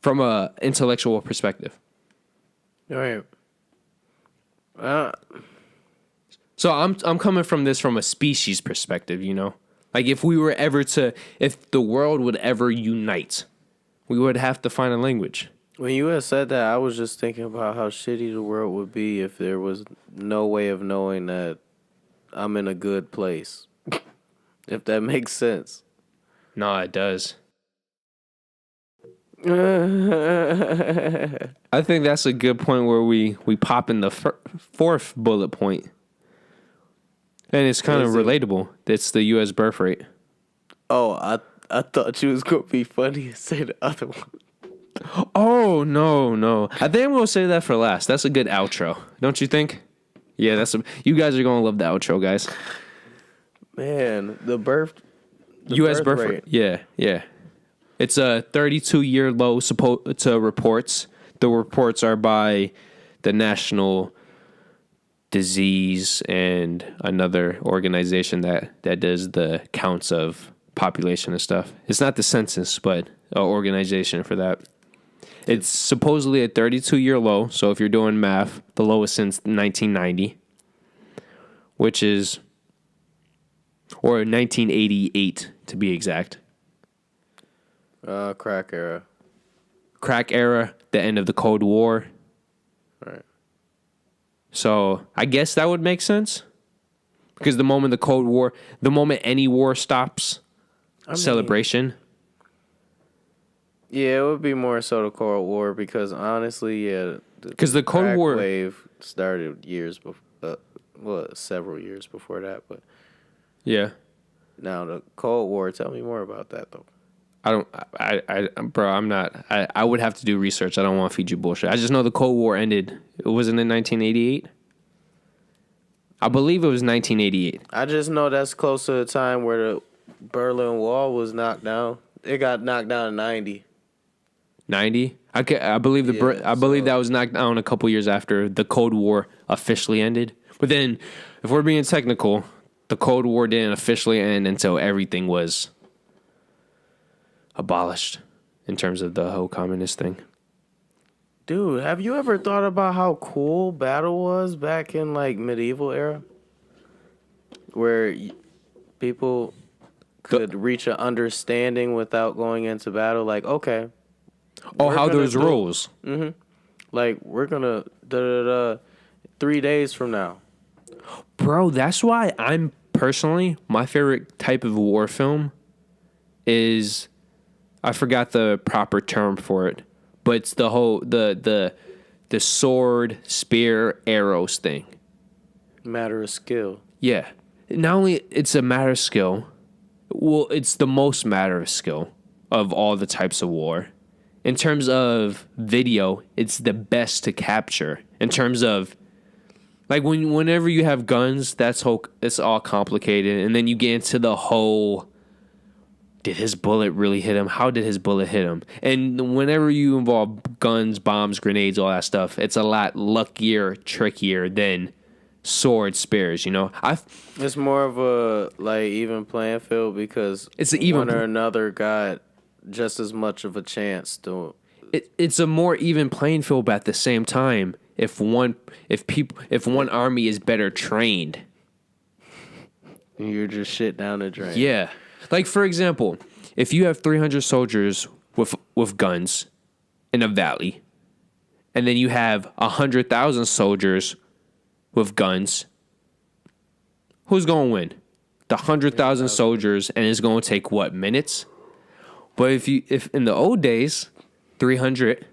from a intellectual perspective. All right. So I'm coming from this from a species perspective, you know? Like if the world would ever unite, we would have to find a language. When you had said that, I was just thinking about how shitty the world would be if there was no way of knowing that I'm in a good place. If that makes sense. No, it does. I think that's a good point where we pop in the fourth bullet point. And it's kind of relatable. It's the U.S. birth rate. Oh, I thought you was going to be funny and say the other one. Oh, no. I think I'm going to say that for last. That's a good outro. Don't you think? Yeah, you guys are going to love the outro, guys. Man, the U.S. birth rate. Yeah. It's a 32-year low to reports. The reports are by the National Disease and another organization that does the counts of population and stuff. It's not the census, but an organization for that. It's supposedly a 32-year low. So if you're doing math, the lowest since 1990, which is, or 1988 to be exact. Crack era. Crack era, the end of the Cold War. Right. So I guess that would make sense. Because the moment any war stops, celebration. Yeah, it would be more so the Cold War because honestly, yeah. Because the Cold War wave started years before, several years before that. But yeah. Now the Cold War, tell me more about that though. I would have to do research. I don't want to feed you bullshit. I just know the Cold War ended. It wasn't in 1988. I believe it was 1988. I just know that's close to the time where the Berlin Wall was knocked down. It got knocked down in 90. 90? I believe that was knocked down a couple years after the Cold War officially ended. But then, if we're being technical, the Cold War didn't officially end until everything was abolished in terms of the whole communist thing. Dude, have you ever thought about how cool battle was back in like medieval era? Where people could reach an understanding without going into battle. Like, okay. Oh, how there's rules. Mm-hmm. Like, we're going to 3 days from now. Bro, that's why I'm personally, my favorite type of war film is, I forgot the proper term for it, but it's the whole, the sword, spear, arrows thing. Matter of skill. Yeah. Not only it's a matter of skill, well, it's the most matter of skill of all the types of war. In terms of video, it's the best to capture. In terms of, like, whenever you have guns, it's all complicated, and then you get into the whole, did his bullet really hit him? How did his bullet hit him? And whenever you involve guns, bombs, grenades, all that stuff, it's a lot luckier, trickier than sword, spears, you know? It's more of a, like, even playing field because It's an even one or another got just as much of a chance to. It's a more even playing field, but at the same time, if one army is better trained, You're just shit down the drain. yeah. Like, for example, if you have 300 soldiers with guns in a valley, and then you have 100,000 soldiers with guns, who's going to win? The 100,000 soldiers, and it's going to take, what, minutes? But if in the old days, 300,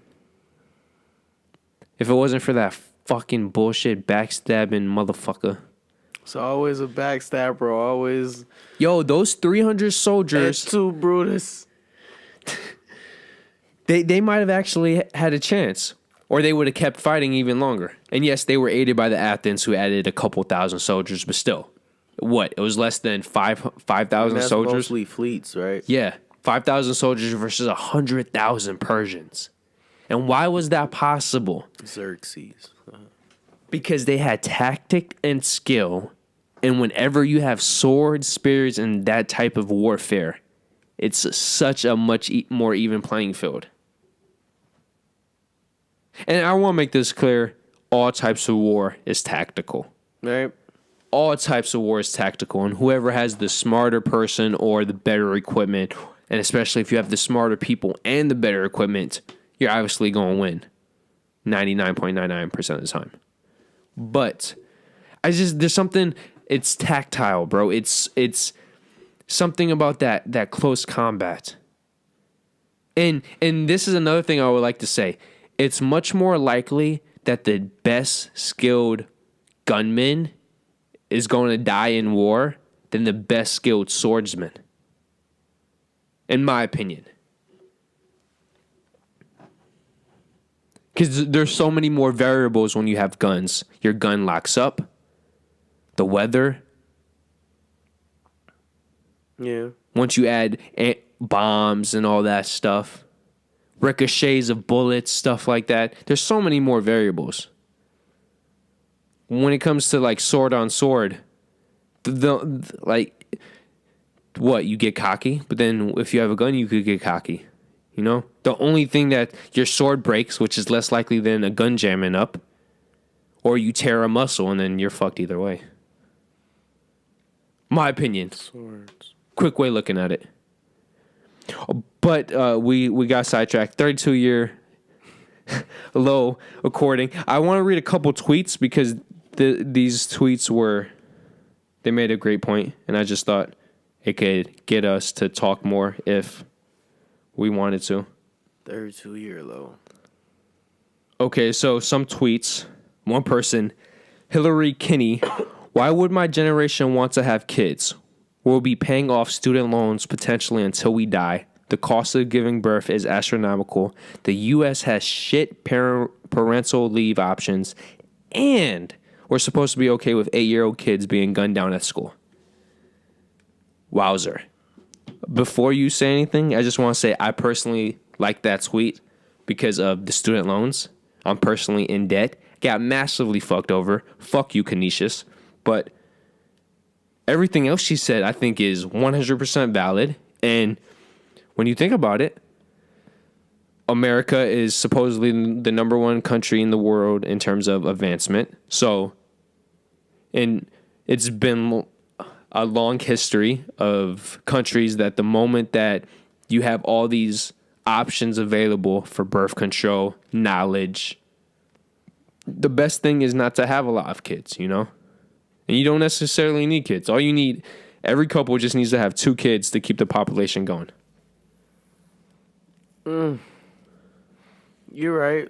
if it wasn't for that fucking bullshit backstabbing motherfucker. It's always a backstabber, always. Yo, those 300 soldiers, It's too Brutus. they might have actually had a chance. Or they would have kept fighting even longer. And yes, they were aided by the Athens, who added a couple thousand soldiers, but still. What? It was less than 5,000 soldiers? Mostly fleets, right? Yeah. 5,000 soldiers versus 100,000 Persians. And why was that possible? Xerxes. Because they had tactic and skill. And whenever you have swords, spears, and that type of warfare, it's such a much more even playing field. And I want to make this clear. All types of war is tactical. Right? All types of war is tactical. And whoever has the smarter person or the better equipment, and especially if you have the smarter people and the better equipment, you're obviously going to win 99.99% of the time. But there's something, it's tactile, bro. It's something about that close combat. And this is another thing I would like to say. It's much more likely that the best skilled gunman is going to die in war than the best skilled swordsman. In my opinion. Because there's so many more variables when you have guns. Your gun locks up. The weather. Yeah. Once you add bombs and all that stuff. Ricochets of bullets, stuff like that. There's so many more variables. When it comes to, like, sword on sword, what, you get cocky? But then if you have a gun, you could get cocky. You know? The only thing that your sword breaks, which is less likely than a gun jamming up, or you tear a muscle and then you're fucked either way. My opinion. Swords. Quick way looking at it. But we got sidetracked. 32-year low according. I want to read a couple tweets because these tweets they made a great point, and I just thought it could get us to talk more if we wanted to. 32-year low. Okay, so some tweets. One person, Hillary Kinney, why would my generation want to have kids? We'll be paying off student loans potentially until we die. The cost of giving birth is astronomical. The U.S. has shit parental leave options. And we're supposed to be okay with 8-year-old kids being gunned down at school. Wowzer. Before you say anything, I just want to say I personally like that tweet because of the student loans. I'm personally in debt. Got massively fucked over. Fuck you, Canisius. But everything else she said, I think, is 100% valid. And when you think about it, America is supposedly the number one country in the world in terms of advancement. So, and it's been a long history of countries that the moment that you have all these options available for birth control, knowledge, the best thing is not to have a lot of kids, you know? And you don't necessarily need kids. Every couple just needs to have 2 kids to keep the population going. You're right.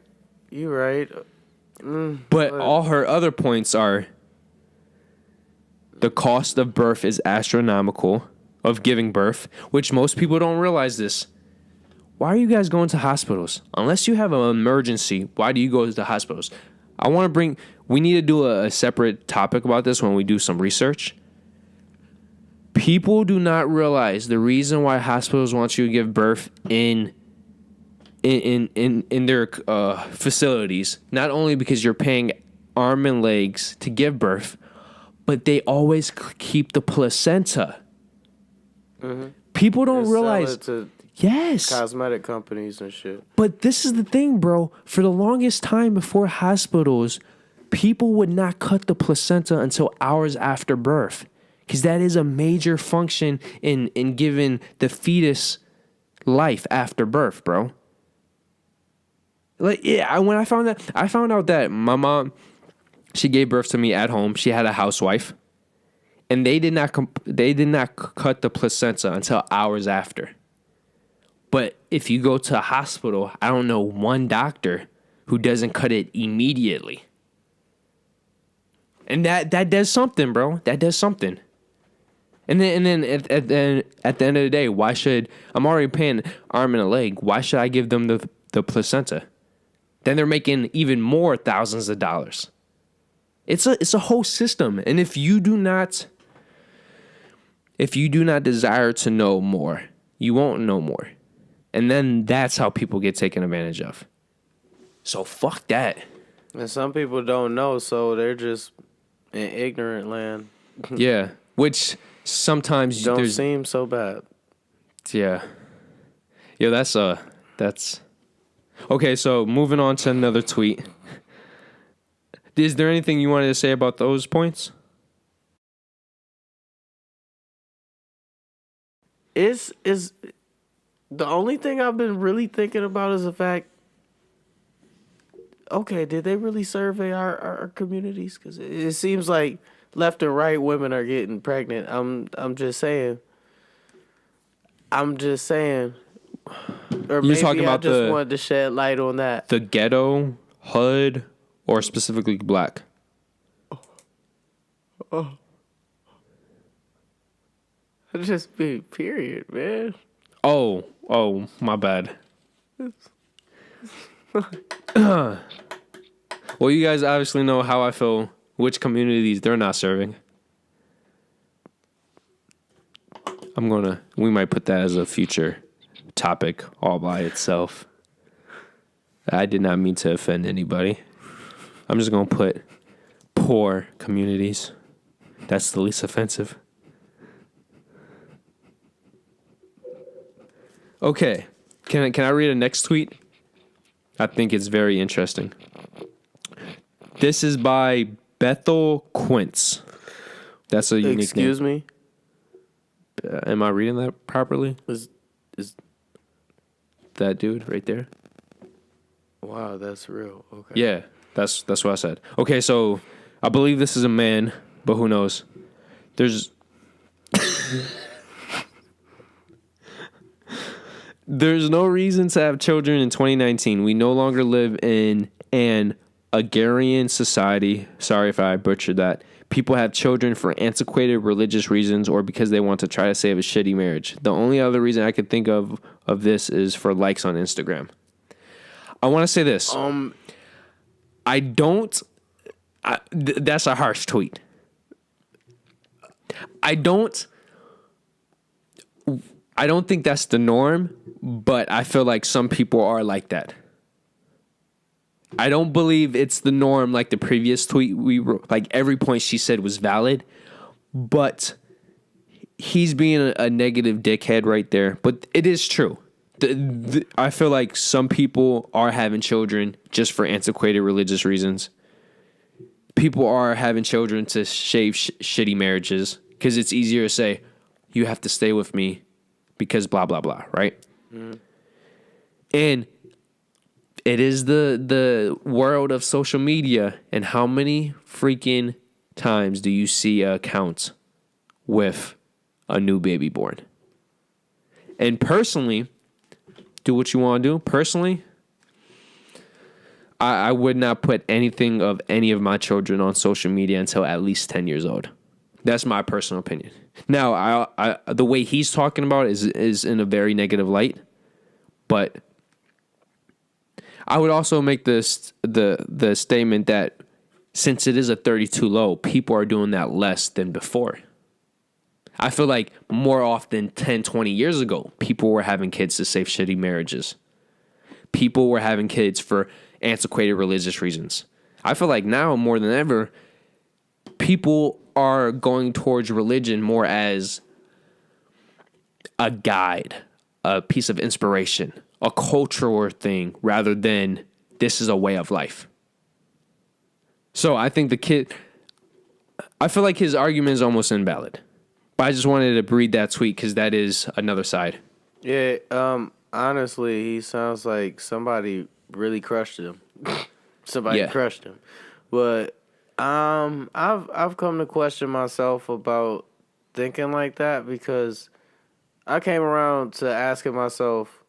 But all her other points are the cost of birth is astronomical, of giving birth, which most people don't realize this. Why are you guys going to hospitals? Unless you have an emergency, why do you go to hospitals? We need to do a separate topic about this when we do some research. People do not realize the reason why hospitals want you to give birth in their facilities, not only because you're paying arm and legs to give birth, but they always keep the placenta. Mm-hmm. People don't realize. Yes. Cosmetic companies and shit. But this is the thing, bro. For the longest time before hospitals, people would not cut the placenta until hours after birth, because that is a major function in giving the fetus life after birth, bro. Like, yeah, when I found out that my mom, she gave birth to me at home. She had a housewife, and they did not cut the placenta until hours after. But if you go to a hospital, I don't know one doctor who doesn't cut it immediately. And that does something, bro. That does something. And then at the end of the day, I'm already paying arm and a leg. Why should I give them the placenta? Then they're making even more thousands of dollars. It's a whole system. And if you do not desire to know more, you won't know more. And then that's how people get taken advantage of. So fuck that. And some people don't know, so they're just in ignorant land. Yeah, which sometimes don't seem so bad. Yeah. Yeah, that's okay. So moving on to another tweet. Is there anything you wanted to say about those points? Is the only thing I've been really thinking about is the fact, okay, did they really survey our communities? Because it seems like left and right women are getting pregnant. I'm just saying. Or You're maybe talking about I just wanted to shed light on that. The ghetto, hood, or specifically black? Oh. Just be period, man. Oh, my bad. Well, you guys obviously know how I feel, which communities they're not serving. We might put that as a future topic all by itself. I did not mean to offend anybody. I'm just going to put poor communities. That's the least offensive. Okay. Can I read a next tweet? I think it's very interesting. This is by Bethel Quince. That's a unique name. Excuse me? Am I reading that properly? Is that dude right there? Wow, that's real. Okay. Yeah, that's what I said. Okay, so I believe this is a man, but who knows? There's no reason to have children in 2019. We no longer live in an agrarian society. Sorry if I butchered that. People have children for antiquated religious reasons or because they want to try to save a shitty marriage. The only other reason I could think of this is for likes on Instagram. I want to say this. That's a harsh tweet. I don't think that's the norm, but I feel like some people are like that. I don't believe it's the norm like the previous tweet we wrote. Like every point she said was valid, but he's being a negative dickhead right there. But it is true. I feel like some people are having children just for antiquated religious reasons. People are having children to shave shitty marriages because it's easier to say, you have to stay with me because blah, blah, blah, right? Mm. And it is the world of social media and how many freaking times do you see accounts with a new baby born? And personally, do what you want to do. Personally, I would not put anything of any of my children on social media until at least 10 years old. That's my personal opinion. Now, I the way he's talking about it is in a very negative light, but I would also make this the statement that since it is a 32 low, people are doing that less than before. I feel like more often 10, 20 years ago, people were having kids to save shitty marriages. People were having kids for antiquated religious reasons. I feel like now more than ever, people are going towards religion more as a guide, a piece of inspiration, a cultural thing, rather than this is a way of life. So I think I feel like his argument is almost invalid. But I just wanted to read that tweet because that is another side. Yeah, honestly, he sounds like somebody really crushed him. Somebody crushed him. But I've come to question myself about thinking like that because I came around to asking myself,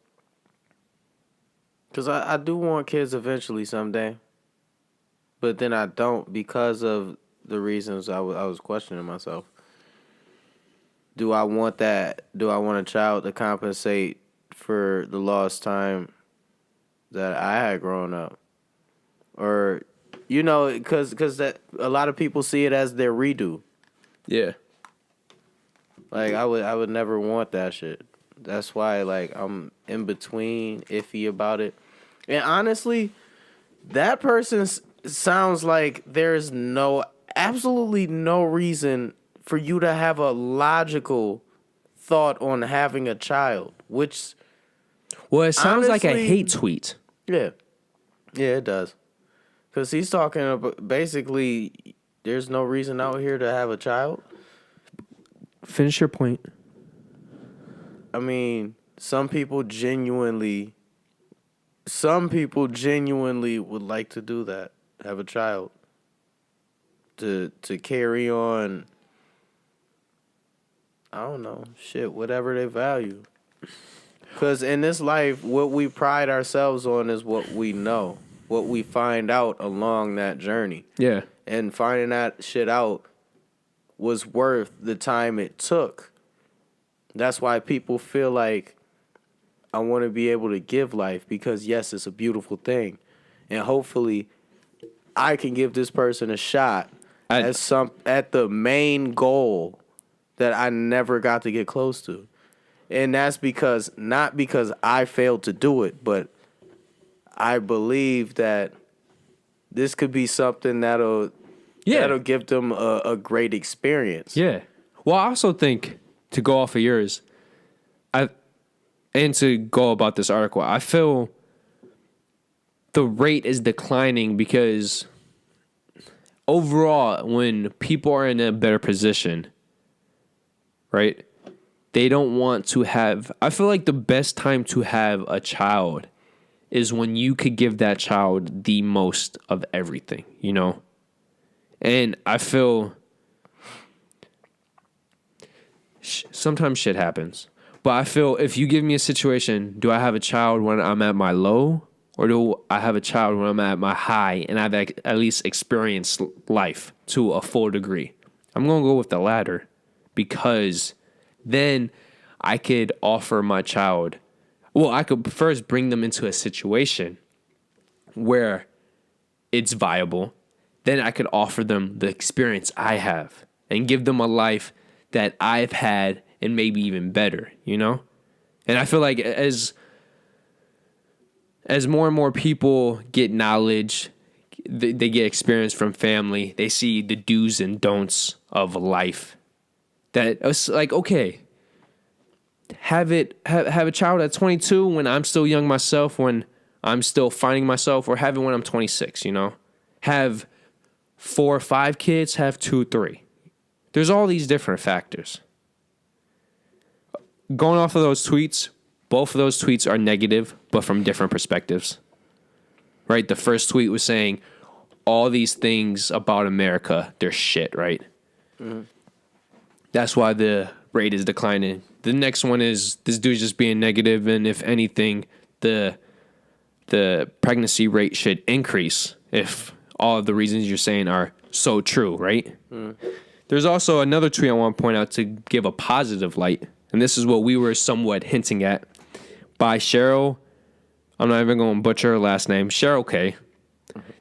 because I do want kids eventually someday, but then I don't because of the reasons I was questioning myself. Do I want that? Do I want a child to compensate for the lost time that I had growing up? Or, because that a lot of people see it as their redo. Yeah. Like, I would never want that shit. That's why, like, I'm in between, iffy about it. And honestly, that person sounds like there's absolutely no reason for you to have a logical thought on having a child, which... Well, it sounds honestly, like a hate tweet. Yeah. Yeah, it does. Because he's talking about, basically, there's no reason out here to have a child. Finish your point. I mean, some people genuinely would like to do that, have a child. To carry on... I don't know, whatever they value. Because in this life, what we pride ourselves on is what we know, what we find out along that journey. Yeah. And finding that shit out was worth the time it took. That's why people feel like I want to be able to give life because, yes, it's a beautiful thing. And hopefully I can give this person a shot at the main goal that I never got to get close to. And that's not because I failed to do it, but I believe that this could be something that'll give them a great experience. Yeah. Well, I also think, to go off of yours, and to go about this article, I feel the rate is declining because overall, when people are in a better position, right? They don't want to have... I feel like the best time to have a child is when you could give that child the most of everything, And I feel... sometimes shit happens. But I feel if you give me a situation, do I have a child when I'm at my low? Or do I have a child when I'm at my high and I've at least experienced life to a full degree? I'm going to go with the latter. Because then I could offer my child... Well, I could first bring them into a situation where it's viable. Then I could offer them the experience I have and give them a life that I've had and maybe even better, And I feel like as more and more people get knowledge, they get experience from family, they see the do's and don'ts of life. That it's like, okay, have a child at 22 when I'm still young myself, when I'm still finding myself, or have it when I'm 26, Have 4 or 5 kids, have 2, 3. There's all these different factors. Going off of those tweets, both of those tweets are negative, but from different perspectives. Right? The first tweet was saying, all these things about America, they're shit, right? Mm-hmm. That's why the rate is declining. The next one is this dude's just being negative, and if anything, the pregnancy rate should increase if all of the reasons you're saying are so true, right? Mm. There's also another tweet I want to point out to give a positive light, and this is what we were somewhat hinting at, by Cheryl. I'm not even going to butcher her last name. Cheryl K.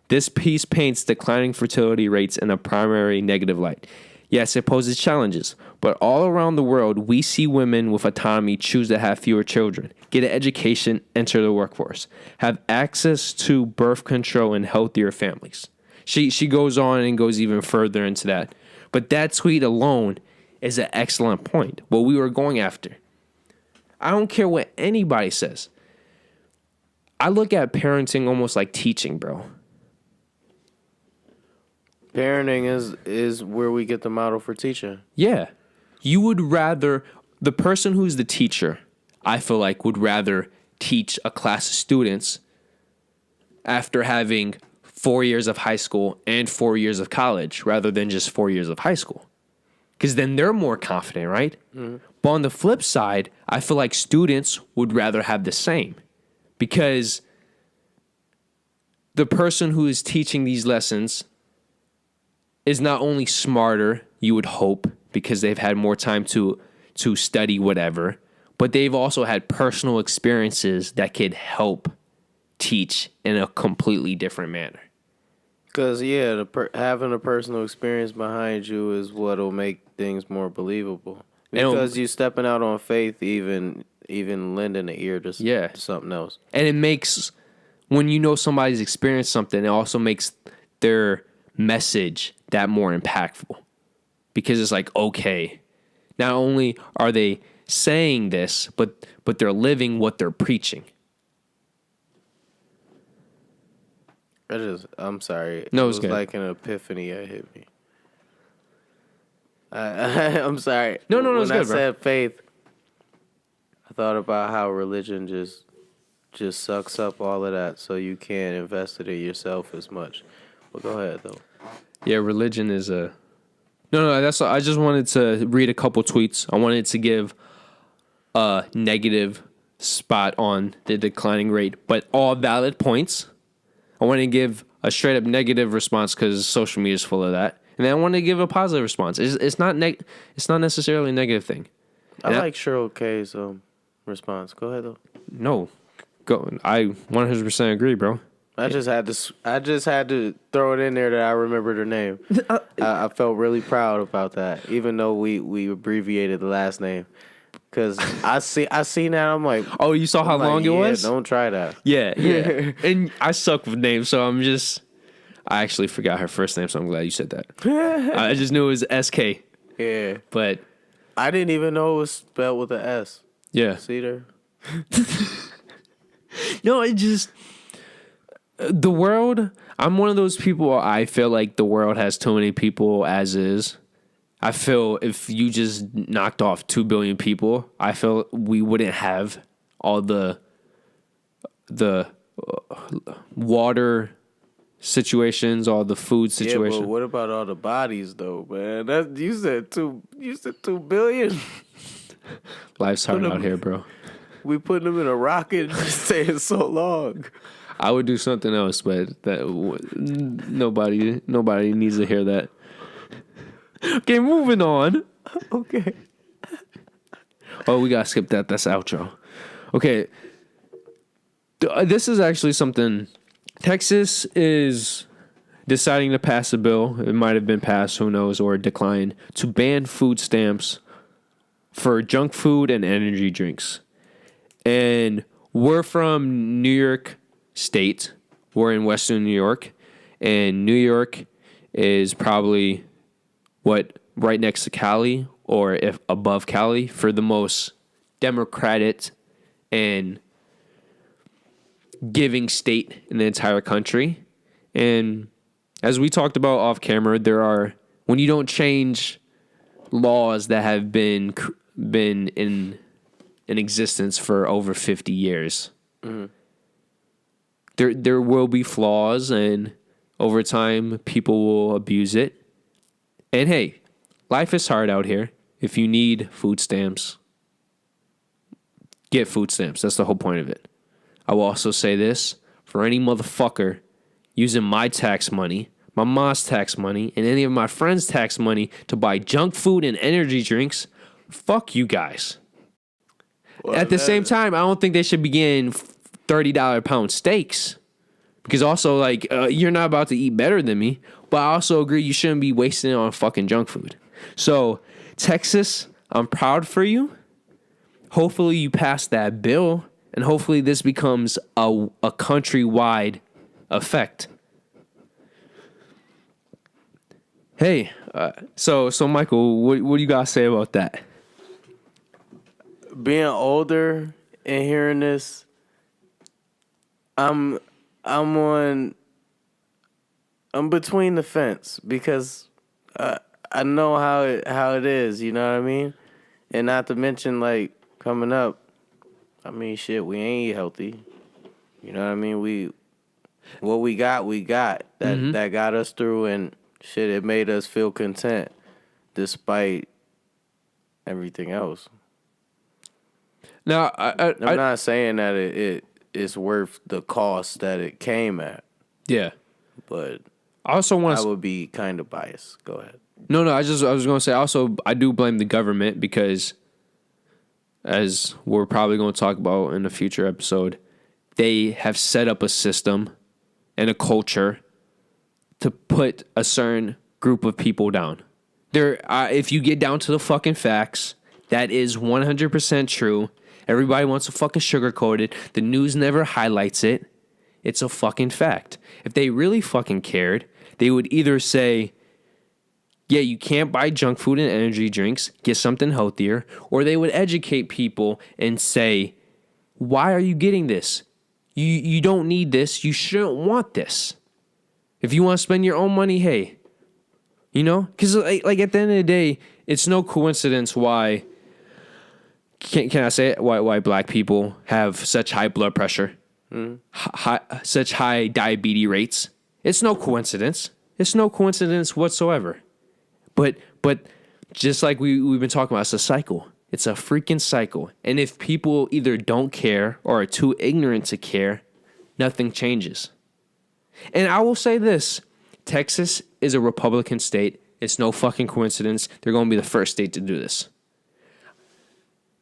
This piece paints declining fertility rates in a primary negative light. Yes, it poses challenges, but all around the world, we see women with autonomy choose to have fewer children, get an education, enter the workforce, have access to birth control and healthier families. She goes on and goes even further into that. But that tweet alone is an excellent point, what we were going after. I don't care what anybody says. I look at parenting almost like teaching, bro. Parenting is where we get the model for teaching. Yeah. You would rather, the person who's the teacher, I feel like, would rather teach a class of students after having 4 years of high school and 4 years of college rather than just 4 years of high school. Because then they're more confident, right? Mm-hmm. But on the flip side, I feel like students would rather have the same. Because the person who is teaching these lessons is not only smarter, you would hope, because they've had more time to study whatever, but they've also had personal experiences that could help teach in a completely different manner. Because, yeah, having a personal experience behind you is what will make things more believable. Because you stepping out on faith, even lending an ear to something else. And it makes, when you know somebody's experienced something, it also makes their message that more impactful. Because it's like, okay, not only are they saying this, but they're living what they're preaching. I'm sorry. No, it was good. Like an epiphany that hit me. I'm sorry. No, when it's good, bro. I said faith, I thought about how religion just sucks up all of that, so you can't invest it in yourself as much. But go ahead, though. Yeah, religion is a... No, that's... I just wanted to read a couple tweets. I wanted to give a negative spot on the declining rate, but all valid points. I want to give a straight up negative response because social media is full of that, and then I want to give a positive response. It's not necessarily a negative thing. I like Cheryl K's response. Go ahead though. No, go. I 100% agree, bro. I just had to throw it in there that I remembered her name. I felt really proud about that, even though we abbreviated the last name. Because I seen that, I'm like... Oh, you saw how long it was? Don't try that. Yeah. And I suck with names, so I actually forgot her first name, so I'm glad you said that. I just knew it was SK. Yeah. But... I didn't even know it was spelled with an S. Yeah. See there? No, it just... The world... I'm one of those people, I feel like the world has too many people as is. I feel if you just knocked off 2 billion people, I feel we wouldn't have all the water situations, all the food situations. Yeah, but what about all the bodies though, man? You said 2 billion. Life's hard out here, bro. We putting them in a rocket and just staying so long. I would do something else, but nobody needs to hear that. Okay, moving on. Okay. Oh, we gotta skip that. That's outro. Okay. This is actually something. Texas is deciding to pass a bill. It might have been passed, who knows, or declined, to ban food stamps for junk food and energy drinks. And we're from New York State. We're in Western New York. And New York is probably... right next to Cali, or if above Cali, for the most democratic and giving state in the entire country. And as we talked about off camera, when you don't change laws that have been in existence for over 50 years, there will be flaws, and Over time, people will abuse it. And hey, life is hard out here. If you need food stamps, get food stamps. That's the whole point of it. I will also say this. For any motherfucker using my tax money, my mom's tax money, and any of my friends' tax money to buy junk food and energy drinks, fuck you guys. Well, at the same time, I don't think they should be getting $30 pound steaks. Because also, like, you're not about to eat better than me. But I also agree you shouldn't be wasting it on fucking junk food. So, Texas, I'm proud for you. Hopefully you pass that bill. And hopefully this becomes a countrywide effect. Hey, so Michael, what do you guys say about that? Being older and hearing this, I'm between the fence because I know how it is, you know what I mean? And not to mention, like, coming up, I mean, shit, we ain't healthy. You know what I mean? What we got that got us through, and shit, it made us feel content despite everything else. Now, I'm not saying that it is worth the cost that it came at. Yeah, but I would be kind of biased. Go ahead. No, I was going to say also I do blame the government because, as we're probably going to talk about in a future episode, they have set up a system and a culture to put a certain group of people down. If you get down to the fucking facts, that is 100% true. Everybody wants to fucking sugarcoat it. The news never highlights it. It's a fucking fact. If they really fucking cared, they would either say, yeah, you can't buy junk food and energy drinks, get something healthier, or they would educate people and say, why are you getting this? You don't need this. You shouldn't want this. If you want to spend your own money, hey, you know? Because like at the end of the day, it's no coincidence why, can I say it? Why black people have such high blood pressure, such high diabetes rates. It's no coincidence. It's no coincidence whatsoever. But just like we've been talking about, it's a cycle. It's a freaking cycle. And if people either don't care or are too ignorant to care, nothing changes. And I will say this. Texas is a Republican state. It's no fucking coincidence. They're going to be the first state to do this.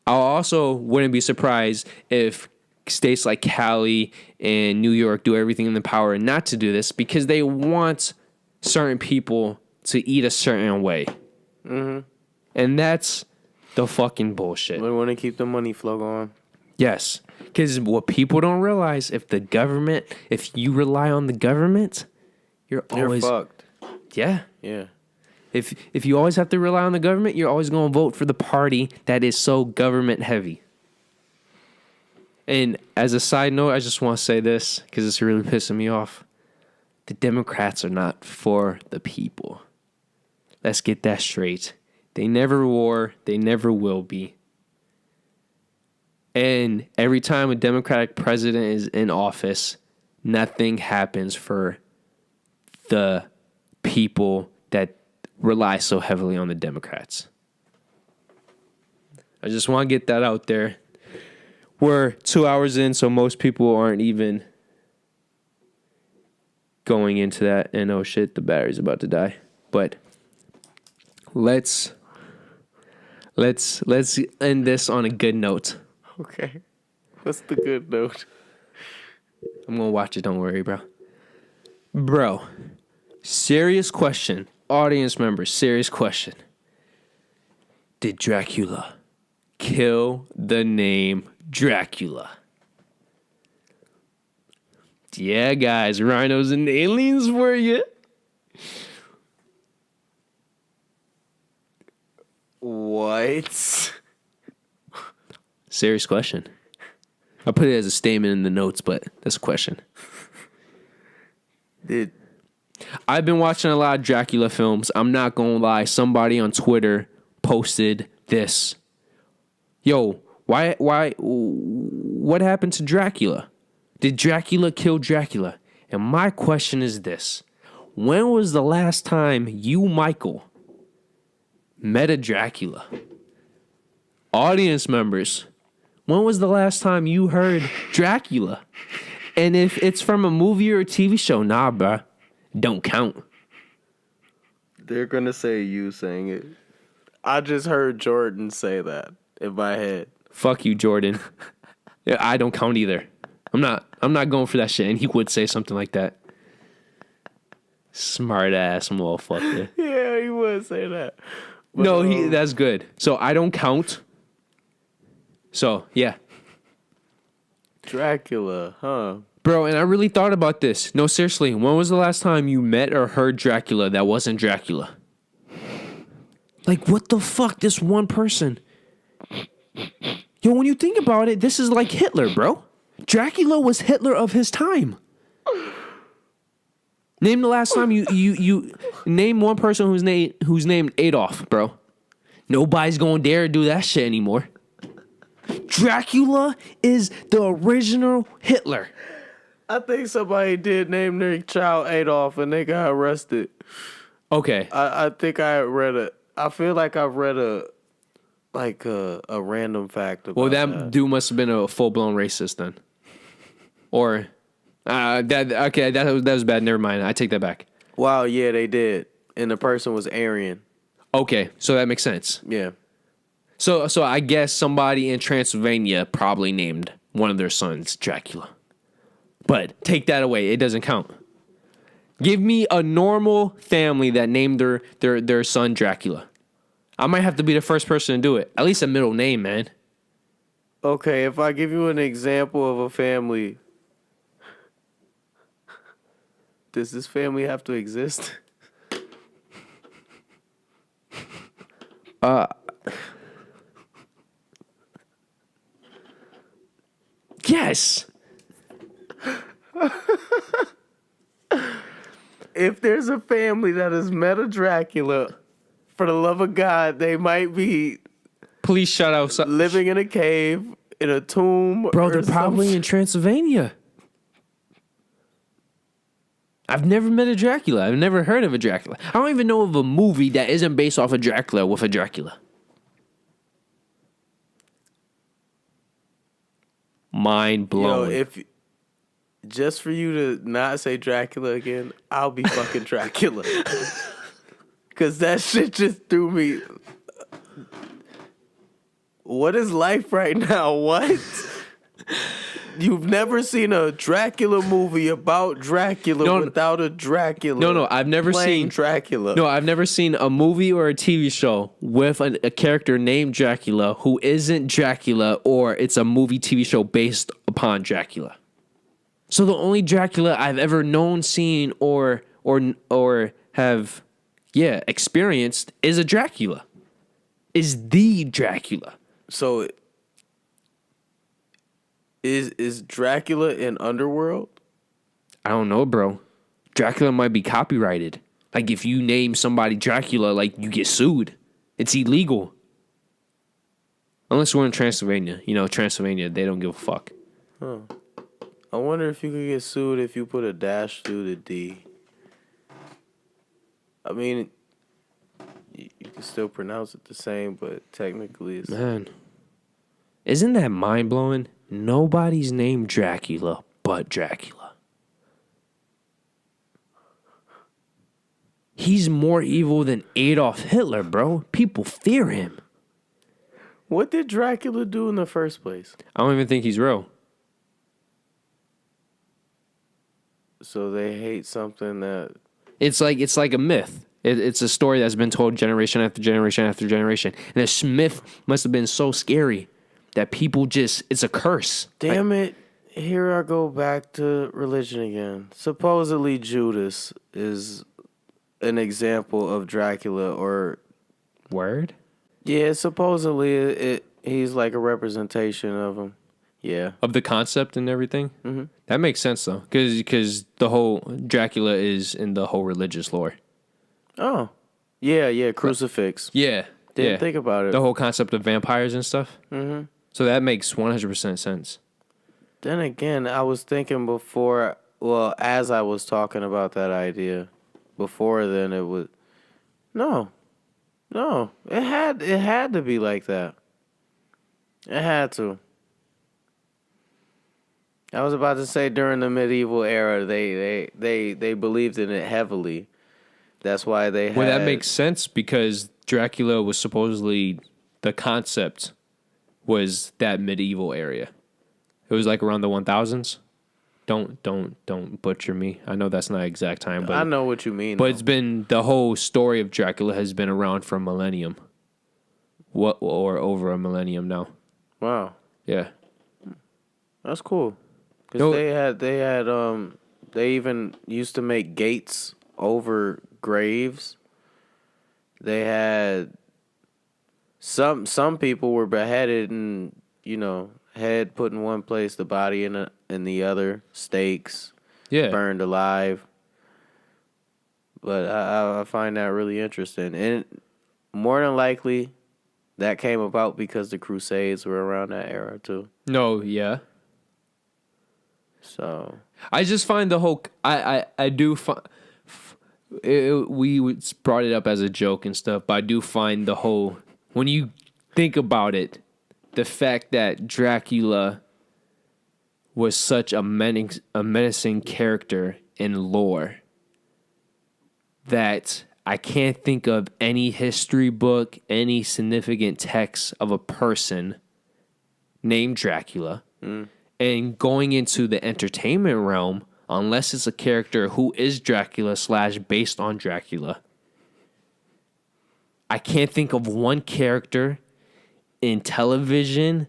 I also wouldn't be surprised if states like Cali and New York do everything in their power not to do this because they want certain people to eat a certain way. Mm-hmm. And that's the fucking bullshit. We want to keep the money flow going. Yes. Because what people don't realize, if you rely on the government, you're fucked. Yeah. Yeah. If you always have to rely on the government, you're always going to vote for the party that is so government heavy. And as a side note, I just want to say this because it's really pissing me off. The Democrats are not for the people. Let's get that straight. They never were. They never will be. And every time a Democratic president is in office, nothing happens for the people that rely so heavily on the Democrats. I just want to get that out there. We're 2 hours in, so most people aren't even going into that. And oh shit, the battery's about to die. But let's end this on a good note. Okay. What's the good note? I'm gonna watch it, don't worry, bro. Bro, serious question. Audience members, serious question. Did Dracula kill the name Dracula? Yeah, guys, Rhinos and Aliens for you. What? Serious question. I put it as a statement in the notes, but that's a question. I've been watching a lot of Dracula films. I'm not gonna lie. Somebody on Twitter posted this. Yo, what happened to Dracula? Did Dracula kill Dracula? And my question is this. when was the last time you, Michael, met a Dracula? Audience members, when was the last time you heard Dracula? And if it's from a movie or a TV show, nah, bruh, don't count. They're going to say you saying it. I just heard Jordan say that in my head. Fuck you, Jordan. Yeah, I don't count either. I'm not going for that shit. And he would say something like that. Smart ass motherfucker. Yeah, he would say that. But, No, that's good. So I don't count. So, yeah. Dracula, huh? Bro, and I really thought about this. No, seriously, when was the last time you met or heard Dracula that wasn't Dracula? Like, what the fuck? This one person. Yo, when you think about it, this is like Hitler, bro. Dracula was Hitler of his time. Name the last time you name one person who's named Adolf, bro. Nobody's gonna dare do that shit anymore. Dracula is the original Hitler. I think somebody did name their child Adolf and they got arrested. Okay. I think I feel like I read a random fact about Well, that dude must have been a full-blown racist then. Or that was bad. Never mind. I take that back. Wow, yeah, they did. And the person was Aryan. Okay, so that makes sense. Yeah. So I guess somebody in Transylvania probably named one of their sons Dracula. But take that away. It doesn't count. Give me a normal family that named their son Dracula. I might have to be the first person to do it. At least a middle name, man. Okay, if I give you an example of a family, does this family have to exist? Yes. If there's a family that has met a Dracula, for the love of God, they might be Please shout out. living in a cave, in a tomb. Bro, or they're probably in Transylvania. I've never met a Dracula. I've never heard of a Dracula. I don't even know of a movie that isn't based off of Dracula with a Dracula. Mind blowing. Yo, if just for you to not say Dracula again, I'll be fucking Dracula. Cause that shit just threw me. What is life right now? What? You've never seen a Dracula movie about Dracula without a Dracula. No, I've never seen Dracula. No, I've never seen a movie or a TV show with a character named Dracula who isn't Dracula, or it's a movie TV show based upon Dracula. So the only Dracula I've ever known, seen, or have experienced is a Dracula. Is the Dracula. So is Dracula in Underworld? I don't know, bro. Dracula might be copyrighted. Like, if you name somebody Dracula, like, you get sued. It's illegal. Unless we're in Transylvania. You know, Transylvania, they don't give a fuck. Huh. I wonder if you could get sued if you put a dash through the D. I mean, you can still pronounce it the same, but technically it's... Man. Isn't that mind-blowing? Nobody's named Dracula but Dracula. He's more evil than Adolf Hitler, bro. People fear him. What did Dracula do in the first place? I don't even think he's real. So they hate something that... It's like a myth. It's a story that's been told generation after generation after generation. And this myth must have been so scary that people just... It's a curse. Damn it. Here I go back to religion again. Supposedly Judas is an example of Dracula, or... Word? Yeah, supposedly he's like a representation of him. Yeah. Of the concept and everything? Mm-hmm. That makes sense, though. Because the whole Dracula is in the whole religious lore. Oh. Yeah, crucifix. Yeah. Didn't think about it. The whole concept of vampires and stuff. Mm-hmm. So that makes 100% sense. Then again, I was thinking before, well, as I was talking about that idea, before then it was no, no. It had to be like that. It had to. I was about to say during the medieval era, they believed in it heavily. That's why they had. Well, that makes sense because Dracula was supposedly the concept was that medieval area. It was like around the 1000s. Don't butcher me. I know that's not exact time, but I know what you mean. but it's been the whole story of Dracula has been around for a millennium. What or over a millennium now? Wow, Yeah. that's cool. Cause No- they even used to make gates over graves. They had some people were beheaded and head put in one place, the body in the other, stakes, Yeah. burned alive. But I find that really interesting, and more than likely, that came about because the Crusades were around that era too. No, yeah. So I just find the whole I do find we brought it up as a joke and stuff, but I do find the whole when you think about it, the fact that Dracula was such a menacing character in lore that I can't think of any history book, any significant text of a person named Dracula. And going into the entertainment realm, unless it's a character who is Dracula / based on Dracula, I can't think of one character in television,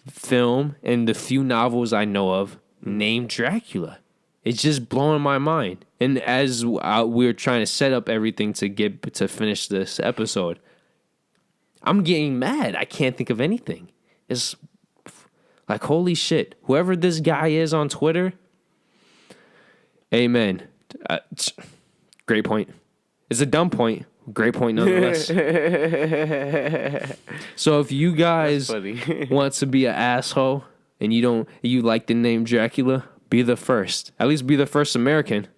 film, and the few novels I know of named Dracula. It's just blowing my mind. And as we're trying to set up everything to finish this episode, I'm getting mad. I can't think of anything. It's like, holy shit. Whoever this guy is on Twitter, amen. Great point. It's a dumb point. Great point nonetheless. So if you guys want to be an asshole and you like the name Dracula, be the first. At least be the first American.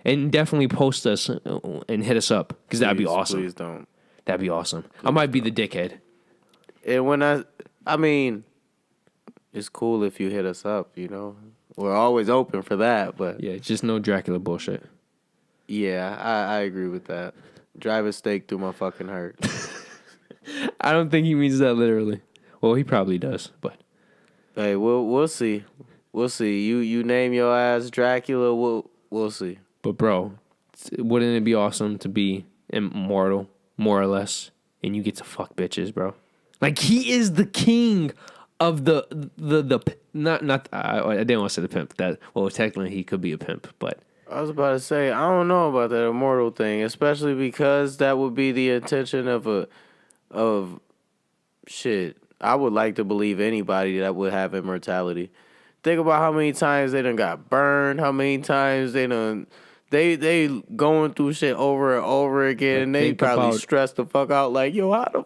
And definitely post us and hit us up. Because that'd be awesome. Please don't. That'd be awesome. I might be the dickhead. And when I mean, it's cool if you hit us up, We're always open for that, but Yeah, just no Dracula bullshit. yeah, I agree with that. Drive a stake through my fucking heart. I don't think he means that literally. Well, he probably does, but Hey, we'll see. We'll see. You name your ass Dracula, we'll see. But bro, wouldn't it be awesome to be immortal, more or less, and you get to fuck bitches, bro? Like he is the king of the not. I didn't want to say the pimp. Technically he could be a pimp, but I was about to say I don't know about that immortal thing, especially because that would be the intention of shit. I would like to believe anybody that would have immortality. Think about how many times they done got burned, how many times they going through shit over and over again, and they probably stressed the fuck out like, yo, how do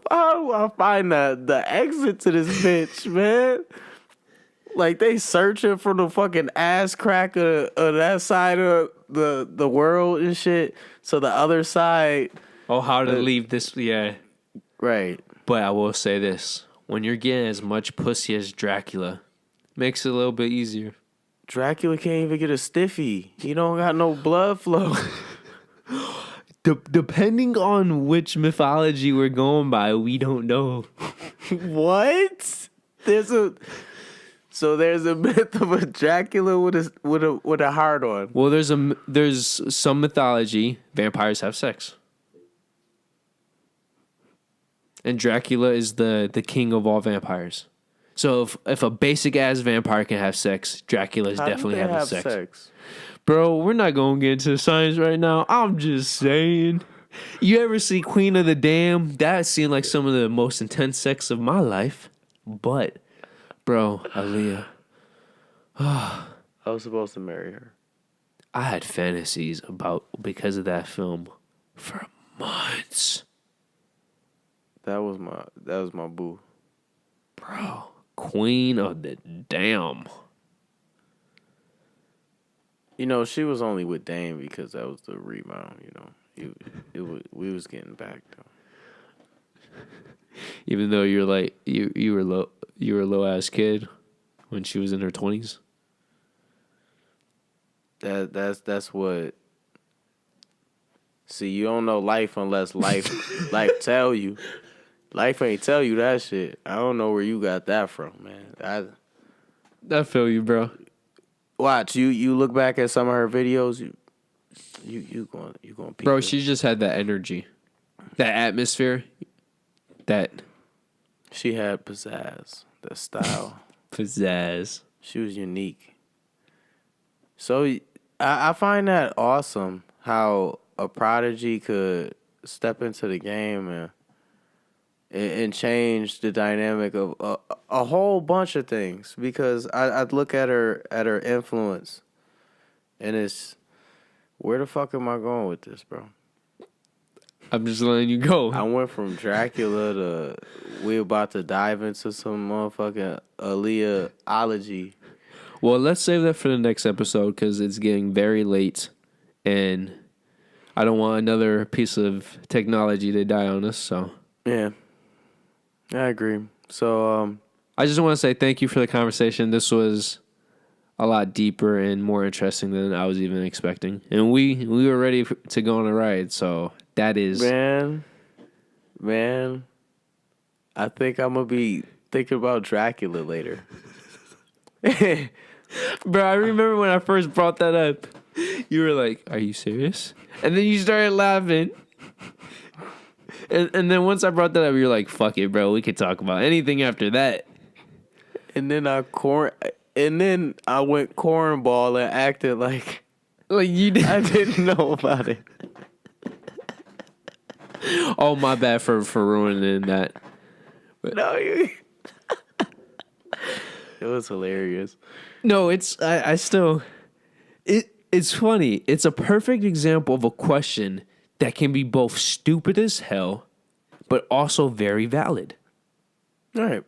I find the exit to this bitch, man? Like they searching for the fucking ass crack of that side of the world and shit. So the other side. Oh, how to leave this? Yeah, right. But I will say this: when you're getting as much pussy as Dracula, makes it a little bit easier. Dracula can't even get a stiffy. He don't got no blood flow. Depending on which mythology we're going by, we don't know. What? There's a myth of a Dracula with a heart on. Well, there's some mythology vampires have sex, and Dracula is the king of all vampires. So if a basic ass vampire can have sex, Dracula is definitely having sex. Bro, we're not gonna get into science right now. I'm just saying. You ever see Queen of the Dam? That seemed like some of the most intense sex of my life. But, bro, Aaliyah. I was supposed to marry her. I had fantasies because of that film for months. That was my boo. Bro, Queen of the Dam. You know, she was only with Dame because that was the rebound. You know, we was getting back though. Even though you're like you were a low ass kid when she was in her 20s. That's what. See, you don't know life unless life tell you. Life ain't tell you that shit. I don't know where you got that from, man. I feel you, bro. Watch you look back at some of her videos. You going peep Bro, it. she just had that energy, that atmosphere, that She had pizzazz, the style. pizzazz. She was unique. So I find that awesome how a prodigy could step into the game and change the dynamic of a whole bunch of things. Because I'd look at her influence, and it's, where the fuck am I going with this, bro? I'm just letting you go. I went from Dracula to we about to dive into some motherfucking Aaliyah-ology. Well, let's save that for the next episode because it's getting very late, and I don't want another piece of technology to die on us. So Yeah, I agree. So I just want to say thank you for the conversation. This was a lot deeper and more interesting than I was even expecting, and we were ready to go on a ride. So that is man, I think I'm gonna be thinking about Dracula later. Bro, I remember when I first brought that up, you were like, "Are you serious?" And then you started laughing. And then once I brought that up, you were like, "Fuck it, bro. We could talk about anything after that." And then I went cornball and acted like you did. I didn't know about it. Oh, my bad for ruining that. No, it was hilarious. No, I still it's funny. It's a perfect example of a question that can be both stupid as hell, but also very valid. All right.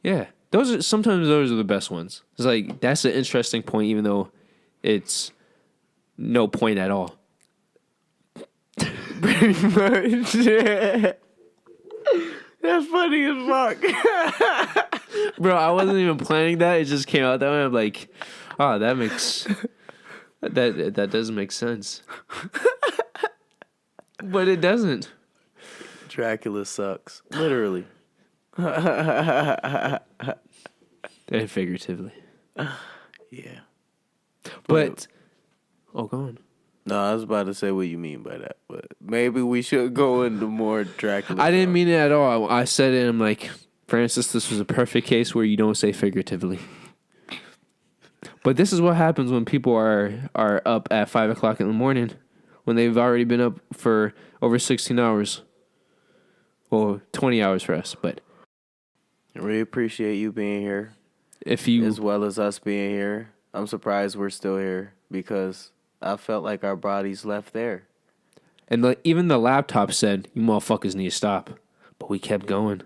Yeah. Sometimes those are the best ones. It's like that's an interesting point, even though it's no point at all. Pretty much. Yeah. That's funny as fuck. Bro, I wasn't even planning that. It just came out that way. I'm like, oh, that makes that does make sense. But it doesn't. Dracula sucks. Literally. And figuratively. Yeah. But go on. No, I was about to say what you mean by that, but maybe we should go into more Dracula. I didn't mean it at all. I said it and I'm like, Francis, this was a perfect case where you don't say figuratively. But this is what happens when people are up at 5 o'clock in the morning, when they've already been up for over 16 hours. Well, 20 hours for us, but I really appreciate you being here, if you as well as us being here. I'm surprised we're still here because I felt like our bodies left there. and even the laptop said, "You motherfuckers need to stop," but we kept going.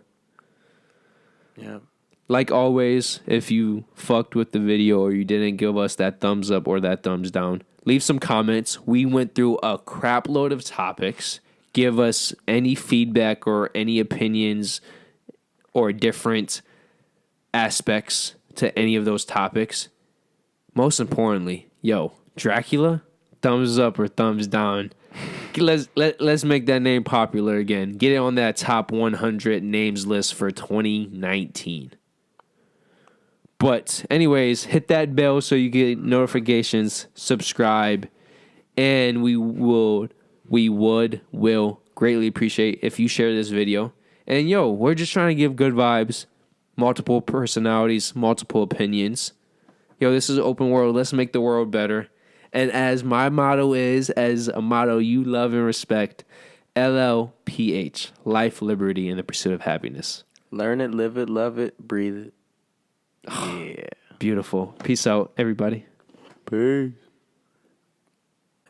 Yeah. Like always, if you fucked with the video or you didn't give us that thumbs up or that thumbs down, leave some comments. We went through a crap load of topics. Give us any feedback or any opinions or different aspects to any of those topics. Most importantly, Dracula, thumbs up or thumbs down. Let's make that name popular again. Get it on that top 100 names list for 2019. But anyways, hit that bell so you get notifications, subscribe, and we will greatly appreciate if you share this video. And we're just trying to give good vibes, multiple personalities, multiple opinions. This is an open world. Let's make the world better. And as my motto is, as a motto you love and respect, LLPH, life, liberty, and the pursuit of happiness. Learn it, live it, love it, breathe it. Yeah. Beautiful. Peace out, everybody. Peace.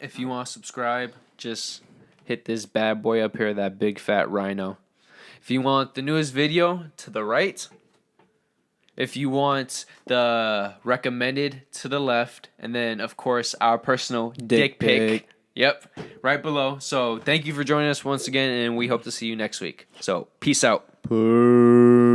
If you want to subscribe, just hit this bad boy up here, that big fat rhino. If you want the newest video, to the right. If you want the recommended to the left, and then of course our personal dick pic. Yep, right below. So thank you for joining us once again, and we hope to see you next week. So peace out. Peace.